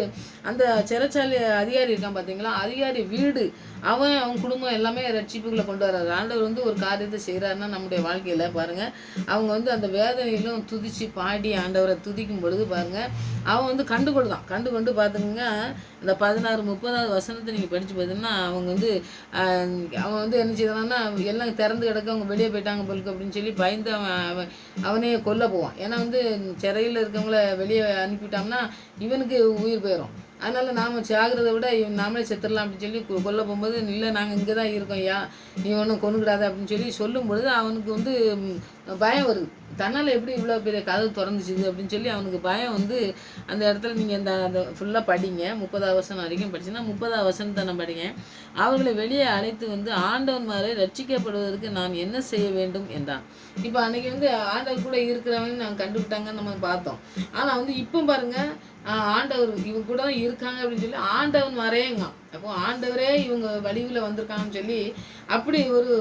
அந்த சிறைச்சாலை அதிகாரி இருக்கான் பார்த்தீங்களா, அதிகாரி வீடு அவன் குடும்பம் எல்லாமே ரட்சிப்புகளை கொண்டு வர்றாரு. ஆண்டவர் வந்து ஒரு காரியத்தை செய்கிறாருன்னா நம்முடைய வாழ்க்கையில் பாருங்கள், அவங்க வந்து அந்த வேதனையிலும் துதித்து பாடி ஆண்டவரை துதிக்கும் பொழுது பாருங்கள், அவன் வந்து கண்டு கொண்டு பார்த்துங்க. அந்த 16, 30வது வசனத்தை நீங்கள் படித்து பார்த்தீங்கன்னா அவங்க வந்து அவன் வந்து என்ன செய்தான்னா எல்லாம் திறந்து கிடக்க அவங்க வெளியே போயிட்டாங்க போலுக்கு அப்படின்னு சொல்லி பயந்து அவனே கொல்ல போவான். ஏன்னா வந்து சிறையில் இருக்கவங்கள வெளியே அனுப்பிவிட்டோம்னா இவனுக்கு உயிர் போயிடும். அதனால் நாம் சாகிறத விட நாமளே செத்துடலாம் அப்படின்னு சொல்லி கொல்ல போகும்போது, இல்லை நாங்கள் இங்கே தான் இருக்கோம் ஐயா, நீ ஒன்றும் கொண்டுக்கிடாத அப்படின்னு சொல்லி சொல்லும் பொழுது அவனுக்கு வந்து பயம் வருது. தன்னால் எப்படி இவ்வளோ பெரிய கதவு திறந்துச்சுது அப்படின்னு சொல்லி அவனுக்கு பயம் வந்து அந்த இடத்துல நீங்கள் அந்த ஃபுல்லாக படிங்க. 30வது வசனம் வரைக்கும் படிச்சுன்னா 30வது வசனத்தை நான் படிங்க. அவர்களை வெளியே அழைத்து வந்து ஆண்டவன்மாரை ரட்சிக்கப்படுவதற்கு நான் என்ன செய்ய வேண்டும் என்றான். இப்போ அன்றைக்கி வந்து ஆண்டவர் கூட இருக்கிறவங்க நாங்கள் கண்டுபிட்டாங்கன்னு நம்ம பார்த்தோம். ஆனால் வந்து இப்போ பாருங்கள், ஆண்டவர் இவங்க கூட தான் இருக்காங்க அப்படின்னு சொல்லி ஆண்டவன் வரையங்க. அப்போ ஆண்டவரே இவங்க வடிவில் வந்திருக்காங்கன்னு சொல்லி அப்படி ஒரு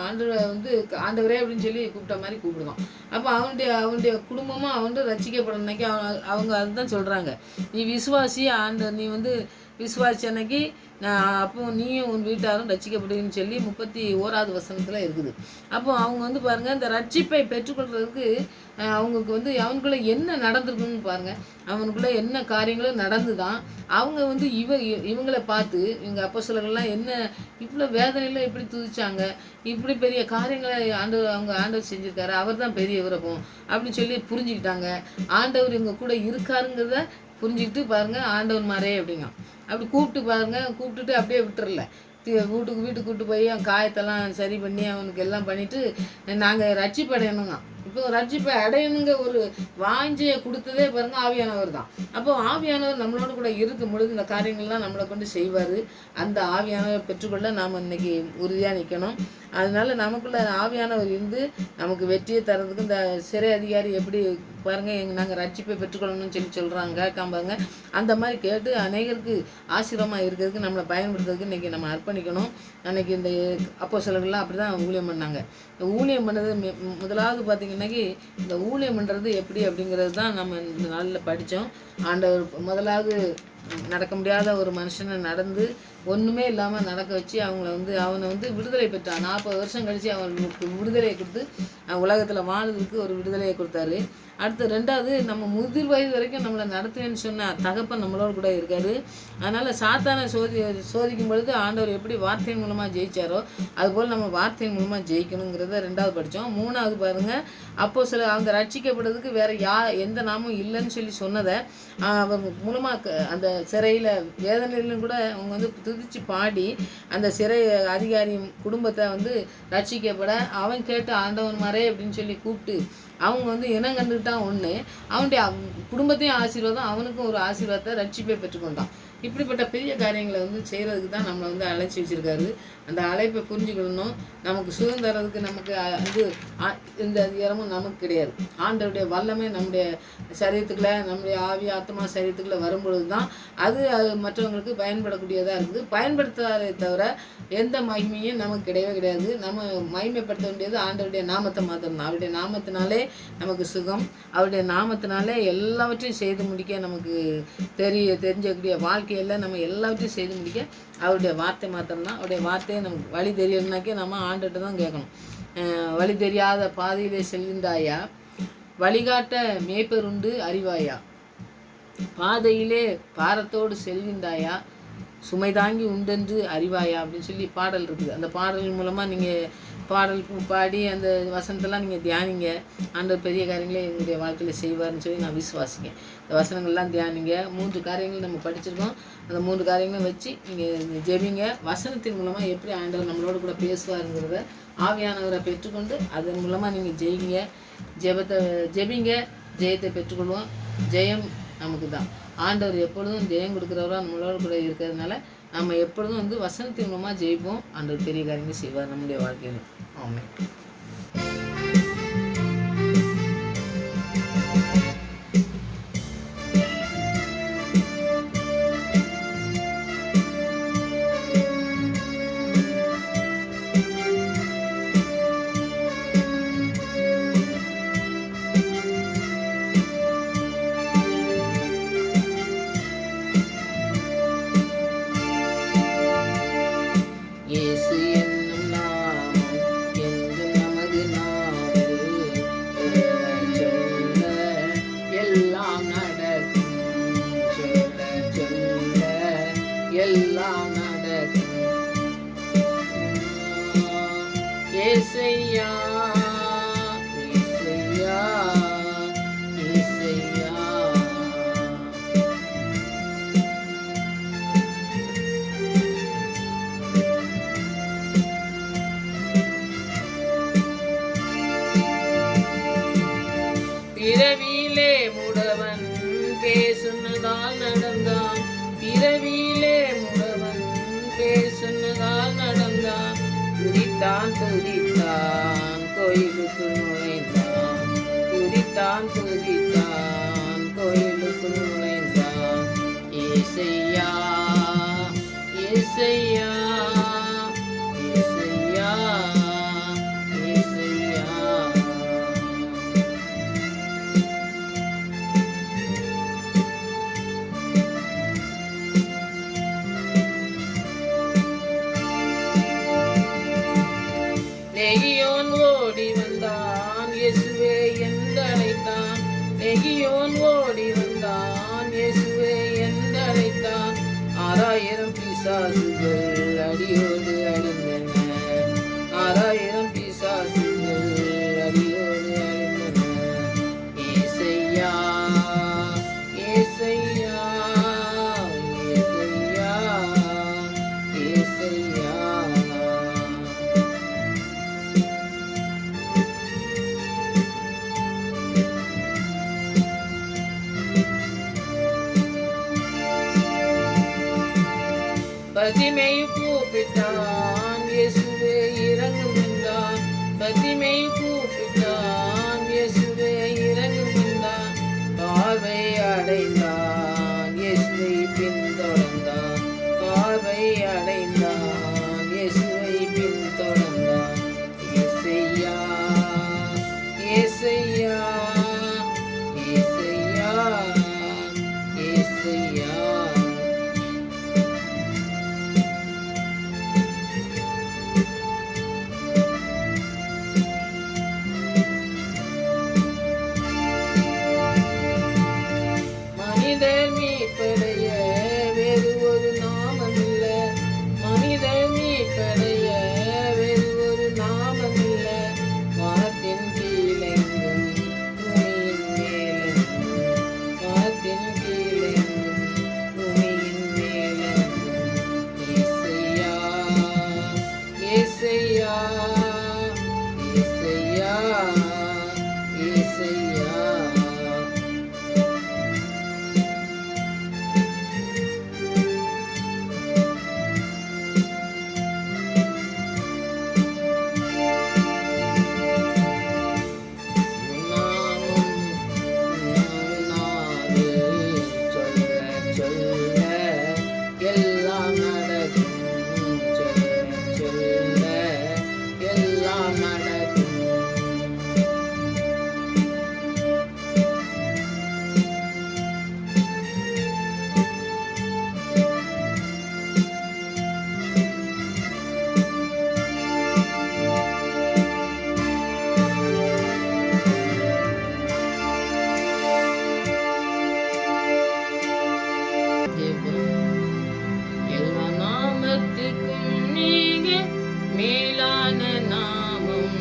ஆண்டவரை வந்து ஆண்டவரே அப்படின்னு சொல்லி கூப்பிட்ட மாதிரி கூப்பிடுவான். அப்போ அவனுடைய குடும்பமும் அவன் ரட்சிக்கப்படணுன்னாக்கி அவங்க அதுதான் சொல்கிறாங்க, நீ விசுவாசி நீ வந்து விசுவாசி அன்னைக்கு அப்போ நீயும் உன் வீட்டாரும் ரட்சிக்கப்படுன்னு சொல்லி 31வது வசனத்தில் இருக்குது. அப்போ அவங்க வந்து பாருங்கள், இந்த ரட்சிப்பை பெற்றுக்கொள்கிறதுக்கு அவங்களுக்கு வந்து அவனுக்குள்ளே என்ன நடந்திருக்குன்னு பாருங்கள். அவனுக்குள்ளே என்ன காரியங்களும் நடந்து தான் அவங்க வந்து இவங்களை பார்த்து இவங்க அப்போஸ்தலர்கள்லாம் என்ன இவ்வளோ வேதனையில் எப்படி துதிச்சாங்க, இப்படி பெரிய காரியங்களை அவங்க ஆண்டவர் செஞ்சுருக்காரு, அவர் தான் பெரிய விருப்பம் அப்படின்னு சொல்லி புரிஞ்சுக்கிட்டாங்க. ஆண்டவர் இவங்க கூட இருக்காருங்கிறத புரிஞ்சுக்கிட்டு பாருங்கள், ஆண்டவன் மாறே அப்படிங்க அப்படி கூப்பிட்டு பாருங்கள். கூப்பிட்டுட்டு அப்படியே விட்டுறல, வீட்டுக்கு கூப்பிட்டு போய் அவன் காயத்தெல்லாம் சரி பண்ணி அவனுக்கு எல்லாம் பண்ணிவிட்டு நாங்கள் ரட்சிப்படையணுங்க. இப்போ ரட்சிப்பை அடையணுங்க ஒரு வாஞ்சியை கொடுத்ததே பாருங்கள் ஆவியானவர் தான். அப்போ ஆவியானவர் நம்மளோட கூட இருக்கும் பொழுது இந்த காரியங்கள்லாம் நம்மளை கொண்டு செய்வார். அந்த ஆவியானவர் பெற்றுக்கொள்ள நாம் இன்னைக்கு உறுதியாக நிற்கணும். அதனால நமக்குள்ள ஆவியானவர் இருந்து நமக்கு வெற்றியை தரதுக்கு இந்த சிறை அதிகாரி எப்படி பாருங்கள், நாங்கள் ரட்சிப்பை பெற்றுக்கொள்ளணும்னு சொல்லி சொல்கிறாங்க கேட்காம்பாங்க. அந்த மாதிரி கேட்டு அநேகருக்கு ஆசீர்வாதமாக இருக்கிறதுக்கு நம்மளை பயன்படுத்துறதுக்கு இன்றைக்கி நம்ம அர்ப்பணிக்கணும். அன்றைக்கி இந்த அப்போஸ்தலர்கள்லாம் அப்படி தான் ஊழியம் பண்ணாங்க. இந்த ஊழியம் பண்ணது முதலாவது பார்த்திங்கன்னாக்கி இந்த ஊழியம் பண்ணுறது எப்படி அப்படிங்கிறது தான் நம்ம இந்த நாளில் படித்தோம். ஆண்டவர் முதலாவது நடக்க முடியாத ஒரு மனுஷனை நடந்து ஒன்றுமே இல்லாமல் நடக்க வச்சு அவனை வந்து விடுதலை பெற்றான். 40 வருஷம் கழித்து அவனுக்கு விடுதலையை கொடுத்து உலகத்தில் வாழ்றதுக்கு ஒரு விடுதலையை கொடுத்தாரு. அடுத்து 2வது, நம்ம முதிர் வயது வரைக்கும் நம்மளை நடத்துவேன்னு சொன்ன தகப்பன் நம்மளோட கூட இருக்காரு. அதனால் சாத்தானை சோதிக்கும் பொழுது ஆண்டவர் எப்படி வார்த்தையின் மூலமாக ஜெயிச்சாரோ அதுபோல் நம்ம வார்த்தையின் மூலமாக ஜெயிக்கணுங்கிறத 2வது படித்தோம். 3வது பாருங்கள், அவங்க ரட்சிக்கப்படுறதுக்கு வேறு எந்த நாமும் இல்லைன்னு சொல்லி சொன்னதை அவங்க மூலமாக அந்த சிறையில் வேதனையிலும் கூட அவங்க வந்து துதிச்சு பாடி அந்த சிறை அதிகாரி குடும்பத்தை வந்து ரட்சிக்கப்பட அவன் கேட்டு ஆண்டவன் மாறே அப்படின்னு சொல்லி கூப்பிட்டு அவங்க வந்து இனம் கண்டுக்கிட்டான். ஒன்று அவனுடைய குடும்பத்தையும் ஆசீர்வாதம், அவனுக்கும் ஒரு ஆசீர்வாதத்தை ரட்சிப்பை பெற்றுக்கொண்டான். இப்படிப்பட்ட பெரிய காரியங்களை வந்து செய்கிறதுக்கு தான் நம்மளை வந்து அழைச்சி வச்சுருக்காரு. அந்த அழைப்பை புரிஞ்சுக்கணும். நமக்கு சுதந்திரத்துக்கு நமக்கு வந்து இந்த அதிகாரமும் நமக்கு கிடையாது. ஆண்டவருடைய வல்லமை நம்முடைய சரீரத்துக்குள்ளே நம்முடைய ஆவி ஆத்மா சரீரத்துக்குள்ளே வரும்பொழுது தான் அது மற்றவங்களுக்கு பயன்படக்கூடியதாக இருக்குது. பயன்படுத்தாதே தவிர எந்த மகிமையும் நமக்கு கிடையவே கிடையாது. நம்ம மகிமைப்படுத்த வேண்டியது ஆண்டவருடைய நாமத்தை மாத்திரம். அவருடைய நாமத்தினாலே நமக்கு சுகம், அவருடைய நாமத்தினாலே எல்லாவற்றையும் செய்து முடிக்க நமக்கு தெரிஞ்சக்கூடிய வாழ்க்கையில் நம்ம எல்லாவற்றையும் செய்து முடிக்க அவருடைய வார்த்தை மாத்திரம்தான். அவருடைய வார்த்தையை நமக்கு வழி தெரியணுன்னாக்கே நம்ம ஆண்டுகிட்ட தான் கேட்கணும். வழி தெரியாத பாதையிலே செல்கின்றாயா, வழிகாட்ட மேய்ப்பருண்டு அறிவாயா, பாதையிலே பாரத்தோடு செல்கின்றாயா, சுமை தாங்கி உண்டென்று அறிவாயா அப்படின்னு சொல்லி பாடல் இருக்குது. அந்த பாடல் மூலமாக நீங்கள் பாடல் பாடி அந்த வசனத்தெல்லாம் நீங்கள் தியானிங்க. ஆண்டவர் பெரிய காரியங்களே எங்களுடைய வாழ்க்கையில் செய்வார்னு சொல்லி நான் விசுவாசிங்க. இந்த வசனங்கள்லாம் தியானிங்க. 3 காரியங்கள் நம்ம படிச்சிருக்கோம். அந்த 3 காரியங்களும் வச்சு நீங்கள் ஜெபிங்க. வசனத்தின் மூலமாக எப்படி ஆண்டவர் நம்மளோட கூட பேசுவாருங்கிறத ஆவியானவரை பெற்றுக்கொண்டு அதன் மூலமாக நீங்கள் ஜெபிங்க. ஜெயத்தை பெற்றுக்கொள்வோம். ஜெயம் நமக்கு தான். ஆண்டவர் எப்பொழுதும் ஜெயம் கொடுக்குறவராக நம்மளோட கூட இருக்கிறதுனால நம்ம எப்பொழுதும் வந்து வசனத்தின் மூலமாக ஜெயிப்போம். ஆண்டவர் பெரிய காரியங்கள் செய்வார் நம்முடைய வாழ்க்கையில். ஆமென். எல்லாம் நடக்கும். ஏசையா ஏசையா ஏசையா. பிறவியிலே முடவன் பேசுனதால் நடந்தான். பிறவியிலே முடவன் பேசுனதால் நடந்தான். துதித்தான் துதித்தான் கோயிலுக்குள் நுழைந்தான். துதித்தான் துதித்தான் கோயிலுக்குள் நுழைந்தான். ஏசையா ஏசையா ஏசையா ஏசையா. லெகியோன் ஓடி வந்தான், இயேசுவே என்றழைத்தான். லெகியோன் ஓடி வந்தான், இயேசுவே என்றழைத்தான். 6000 பிசாசுகள் அடியோடு அழிந்தன. 6000 பிசாசுகள் அடியோடு அழிந்தன. ஏசையா ஏசையா ஏசையா ஏசையா. பத்திமேயு கூப்பிட்டான், இயேசுவே இறங்கும் என்றான். பத்திமேயு கூப்பிட்டான், இயேசுவே இறங்கும் என்றான். பார்வை அடைந்தான், இயேசுவை பின்தொடர்ந்தான். பார்வை அடைந்தான், இயேசுவை பின்தொடர்ந்தான். ஏசையா ஏசையா ஏசையா ஏசையா. மனிதர் மீட்படைய வேறு ஒரு நாமமில்ல. மனிதர் மீட்படைய வேறு ஒரு நாமமில்ல. வானத்தின் கீழெங்கும் பூமியின் மேலெங்கும். வானத்தின் கீழெங்கும் பூமியின் மேலெங்கும். ஏசையா ஏசையா ஏசையா ஏசையா. எல்லாம் நடக்கும். சொல்ல சொல்ல எல்லாம் நடக்கும். எல்லா நாமத்துக்கும் நீங்க மேலான நாமம்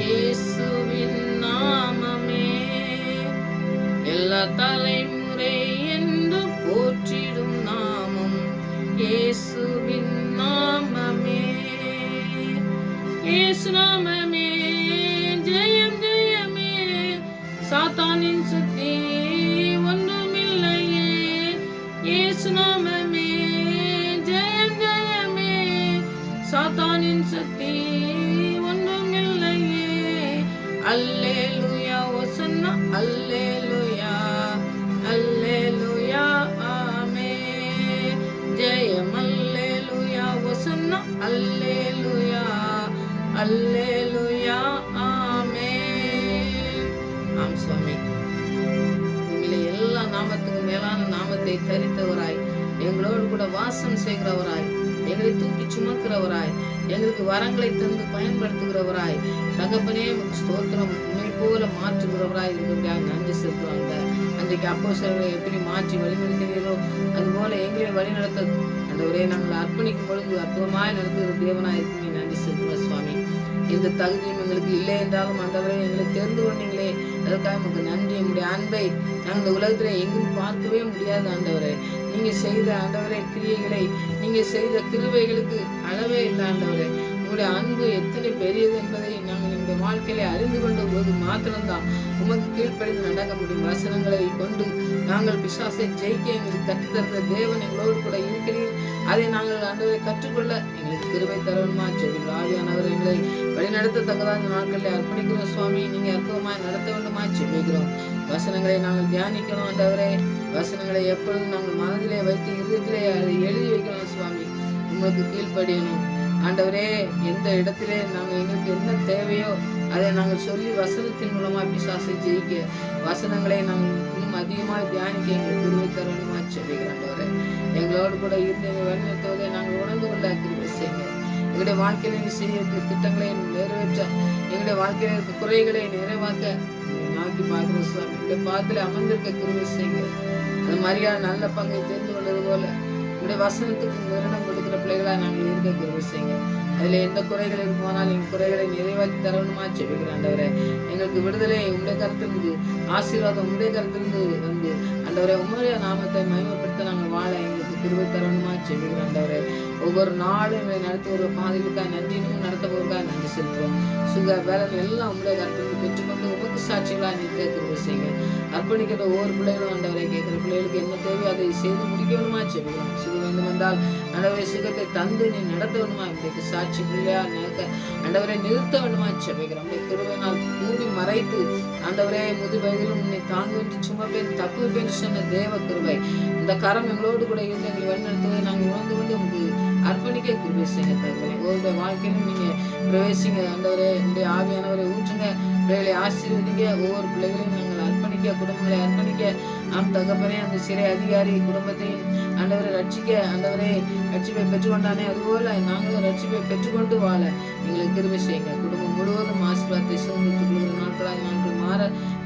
இயேசுவின் நாமமே. எல்லா தலைமுறை என்று போற்றிடும் நாமம் இயேசுவின் நாமமே. இயேசு நாமமே ஜெயம் ஜெயமே. சாத்தானின் சக்தி ஒன்றுமில்லையே. இயேசு நாமமே ஜெயம் ஜெயமே. சாத்தானின் சக்தி ஒன்றுமில்லையே. அல்லேலூயா ஓசன்னா அல்லேலூயா அல்லேலூயா ஆமென். ஜெயம் அல்லேலூயா ஓசன்னா அல்லேலூயா அல்லேலூயா ஆமென். ஆம் சுவாமி, உங்களை எல்லா நாமத்துக்கும் மேலான நாமத்தை தரித்தவராய், எங்களோடு கூட வாசம் செய்கிறவராய், எங்களை தூக்கி சுமக்கிறவராய், எங்களுக்கு வரங்களை தந்து பயன்படுத்துகிறவராய், தகப்பனே உமக்கு ஸ்தோத்திரம். உண்மை போல மாற்றுகிறவராய் இருக்கிறபடியாக நன்றி செலுத்துவாங்க. அன்றைக்கு அப்போஸ்தலர்களை எப்படி மாற்றி வழிநடத்தினீரோ அதுபோல எங்களை வழிநடத்த ஆண்டவரே நாங்கள் அர்ப்பணிக்கும் பொழுது அற்புதமாய் நடத்துகிற தேவனாய் இருக்கீங்க. நன்றி செலுத்துகிறோம் சுவாமி. எந்த தகுதியும் எங்களுக்கு இல்லை என்றாலும் ஆண்டவரே எங்களை தெரிந்து கொண்டீங்களே, அதற்காக உங்களுக்கு நன்றி. உங்களுடைய அன்பை நாங்கள் இந்த உலகத்தில் எங்கும் பார்க்கவே முடியாது ஆண்டவரே. நீங்க செய்த ஆண்டவரே கிரியைகளை, நீங்க செய்த கிருபைகளுக்கு அளவே இல்லை ஆண்டவரே. உங்களுடைய அன்பு எத்தனை பெரியது என்பதை நாங்கள் எங்களுடைய வாழ்க்கையில அறிந்து கொண்ட போது மாத்திரம்தான் உமக்கு கீழ்ப்படிந்து நடக்க முடியும். வசனங்களை கொண்டு நாங்கள் பிசாசை ஜெயிக்க எங்களுக்கு கற்றுத்தருகிற தேவன் எங்களோடு கூட இருக்கிறீர். அதை நாங்கள் ஆண்டவரை கற்றுக்கொள்ள எங்களுக்கு கிருபை தரணுமா ஜெபிக்கிறோம். ஆவியானவர் எங்களை வழிநடத்தத்தக்கதாக இந்த நாட்களில் அர்ப்பணிக்கிறோம் சுவாமி. நீங்க அற்புதமாய் நடத்த வேண்டுமா ஜெபிக்கிறோம். வசனங்களை நாங்கள் தியானிக்கணும் ஆண்டவரே. வசனங்களை எப்பொழுதும் நாங்கள் மனதிலே வைத்து இதயத்திலே அதை எழுதி வைக்கணும் சுவாமி. உங்களுக்கு கீழ்ப்படியணும் ஆண்டவரே. எந்த இடத்திலே நாங்கள் எங்களுக்கு என்ன தேவையோ அதை நாங்கள் சொல்லி வசனத்தின் மூலமாக பிசாசை ஜெயிக்க வசனங்களை நாங்கள் இன்னும் அதிகமாக தியானிக்க எங்களுக்கு கிருபை தரணுமா ஜெபிக்கிறோம் ஆண்டவரே. எங்களோடு கூட இருந்து எங்கள் வழிநடத்துவதை நாங்கள் உணர்ந்து கொள்ள கிருபை செய்யுங்க. எங்களுடைய வாழ்க்கையில நீ செய்ய திட்டங்களை நிறைவேற்ற, எங்களுடைய வாழ்க்கையில இருக்க குறைகளை நிறைவாக்க நாக்கி பார்க்கிறோம் சுவாமி. எங்களுடைய பாதத்தில் அமர்ந்திருக்க கிருபை செய்யுங்க. அது மாதிரியா நல்ல பங்கை தெரிந்து கொண்டது போல உங்களுடைய வசனத்துக்கு நிறுவனம் கொடுக்கிற பிள்ளைகளா நாங்கள் இருக்க கிருபை செய்யுங்க. அதுல எந்த குறைகள் இருக்குமானால் எங்கள் குறைகளை நிறைவாக்கி தரணுமா ஜெபிக்கிறேன் ஆண்டவரே. எங்களுக்கு விடுதலை உங்களுடைய கருத்திலிருந்து, ஆசீர்வாதம் உங்களுடைய கருத்திலிருந்து வந்து ஆண்டவரே உம்முடைய நாமத்தை மகிமைப்படுத்த நாங்கள் வாழ எங்களுக்கு கிருபை தரணுமா ஜெபிக்கிறேன் ஆண்டவரே. ஒவ்வொரு நாளும் எங்களை நடத்தி ஒரு பாதைகளுக்காக நன்றி, இன்னும் நடத்த போவதற்காக நன்றி செலுத்துறோம். சுக வேலை எல்லாம் உங்களுடைய கருத்திலிருந்து பெற்றுக்கொண்டு உமக்கு சாட்சிகளாக நிற்க கிருபை செய்யுங்க. அர்ப்பணிக்கிற ஒவ்வொரு பிள்ளைகளும் ஆண்டவரை கேட்கிற பிள்ளைகளுக்கு என்ன தேவையோ அதை செய்து முடிக்க வேணுமா ஜெபிக்கிறோம். சுகம் வேண்டும் என்றால் ஆண்டவரை சுகத்தை தந்து நீ நடத்த வேணுமா, இன்றைக்கு சாட்சி பிள்ளையா நிற்க ஆண்டவரை நிறுத்த வேண்டுமா ஜெபிக்கிறோம். கிருபையினால் மூடி மறைத்து ஆண்டவரே முதிர் வயதிலும் உன்னை தாங்குவென்று சுமப்பேன் தப்புவேன் சொன்ன தேவ கிருபை இந்த கரம் எங்களோடு கூட இருந்து எங்களை வழிநடத்துவதை நாங்கள் உணர்ந்து கொண்டு உங்களுக்கு அர்ப்பணிக்க கிருபை செய்ய தருவதை ஒவ்வொரு வாழ்க்கையிலும் நீங்க பிரவேசிங்க ஆண்டவரே. உங்களுடைய ஆவியானவரை ஊற்றுங்க, பிள்ளைகளை ஆசீர்வதிங்க. ஒவ்வொரு பிள்ளைகளையும் நாங்கள் அர்ப்பணிக்க, குடும்பங்களை அர்ப்பணிக்க நாம் தகப்பனே அந்த சிறை அதிகாரி குடும்பத்தையும் ஆண்டவரை ரட்சிக்க ஆண்டவரே ரட்சிப்பை பெற்றுக்கொண்டானே அதுபோல நாங்களும் ரட்சிப்பை பெற்றுக்கொண்டு வாழ எங்களுக்கு கிருபை செய்யுங்க. குடும்பம் முழுவதும் ஆசீர்வாதத்தை சுதந்திரத்துக் கொள்கிற நாட்களாக நாங்கள் மாற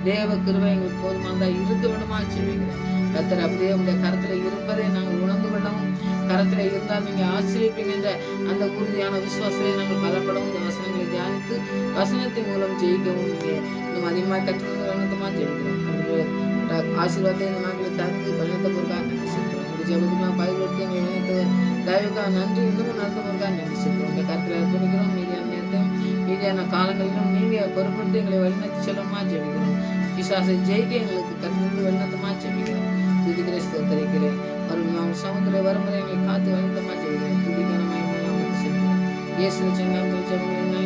தேவ கிருபை எங்களுக்கு போதுமானதா இருக்க வேண்டுமா செய்வீங்க. கர்த்தர் அப்படியே உங்களுடைய கரத்துல இருப்பதை நாங்கள் உணர்ந்து கொள்ளவும், கரத்துல இருந்தால் நீங்க ஆசீர்வதிப்பீங்க என்ற அந்த உறுதியான விசுவாசத்தை நாங்கள் பலப்படவும் இந்த வசனங்களை தியானித்து வசனத்தின் மூலம் ஜெயிக்கவும் நீங்க இன்னும் அதிகமாக கற்றுக்கொண்டு வண்ணத்தமா ஜெயிக்கிறோம். ஆசீர்வாதத்தை இந்த நாட்களை தந்து வழிநடத்த பொருட்காக நன்றி செலுத்துறோம். உங்களுடைய ஜெபத்துக்கெல்லாம் பயன்படுத்தி எங்களை வழிநடத்த தயவுக்காக நன்றி, இன்னமும் நடத்த பொருட்காக நன்றி செலுத்துறோம். உங்களுடைய கருத்தில் அர்ப்பணிக்கிறோம். மீதியான நேரத்தையும் மீதியான காலங்களிலும் நீங்க பொறுப்படுத்தி எங்களை வழிநடத்தி செல்லுமா ஜெபிக்கிறோம். பிசாசை ஜெயிக்க எங்களுக்கு கற்றிருந்து வழிநடத்தமா ஜெபிக்கிறோம். துதிக்கிற ஸ்தோத்திரிக்கிறேன். வரும் சமுத்திர வருமுறை எங்களை காத்து வழிநடத்தமா ஜெபிக்கிறேன். துதிக்கிற மகிமையாக செலுத்துகிறேன். இயேசு ஜெபங்களை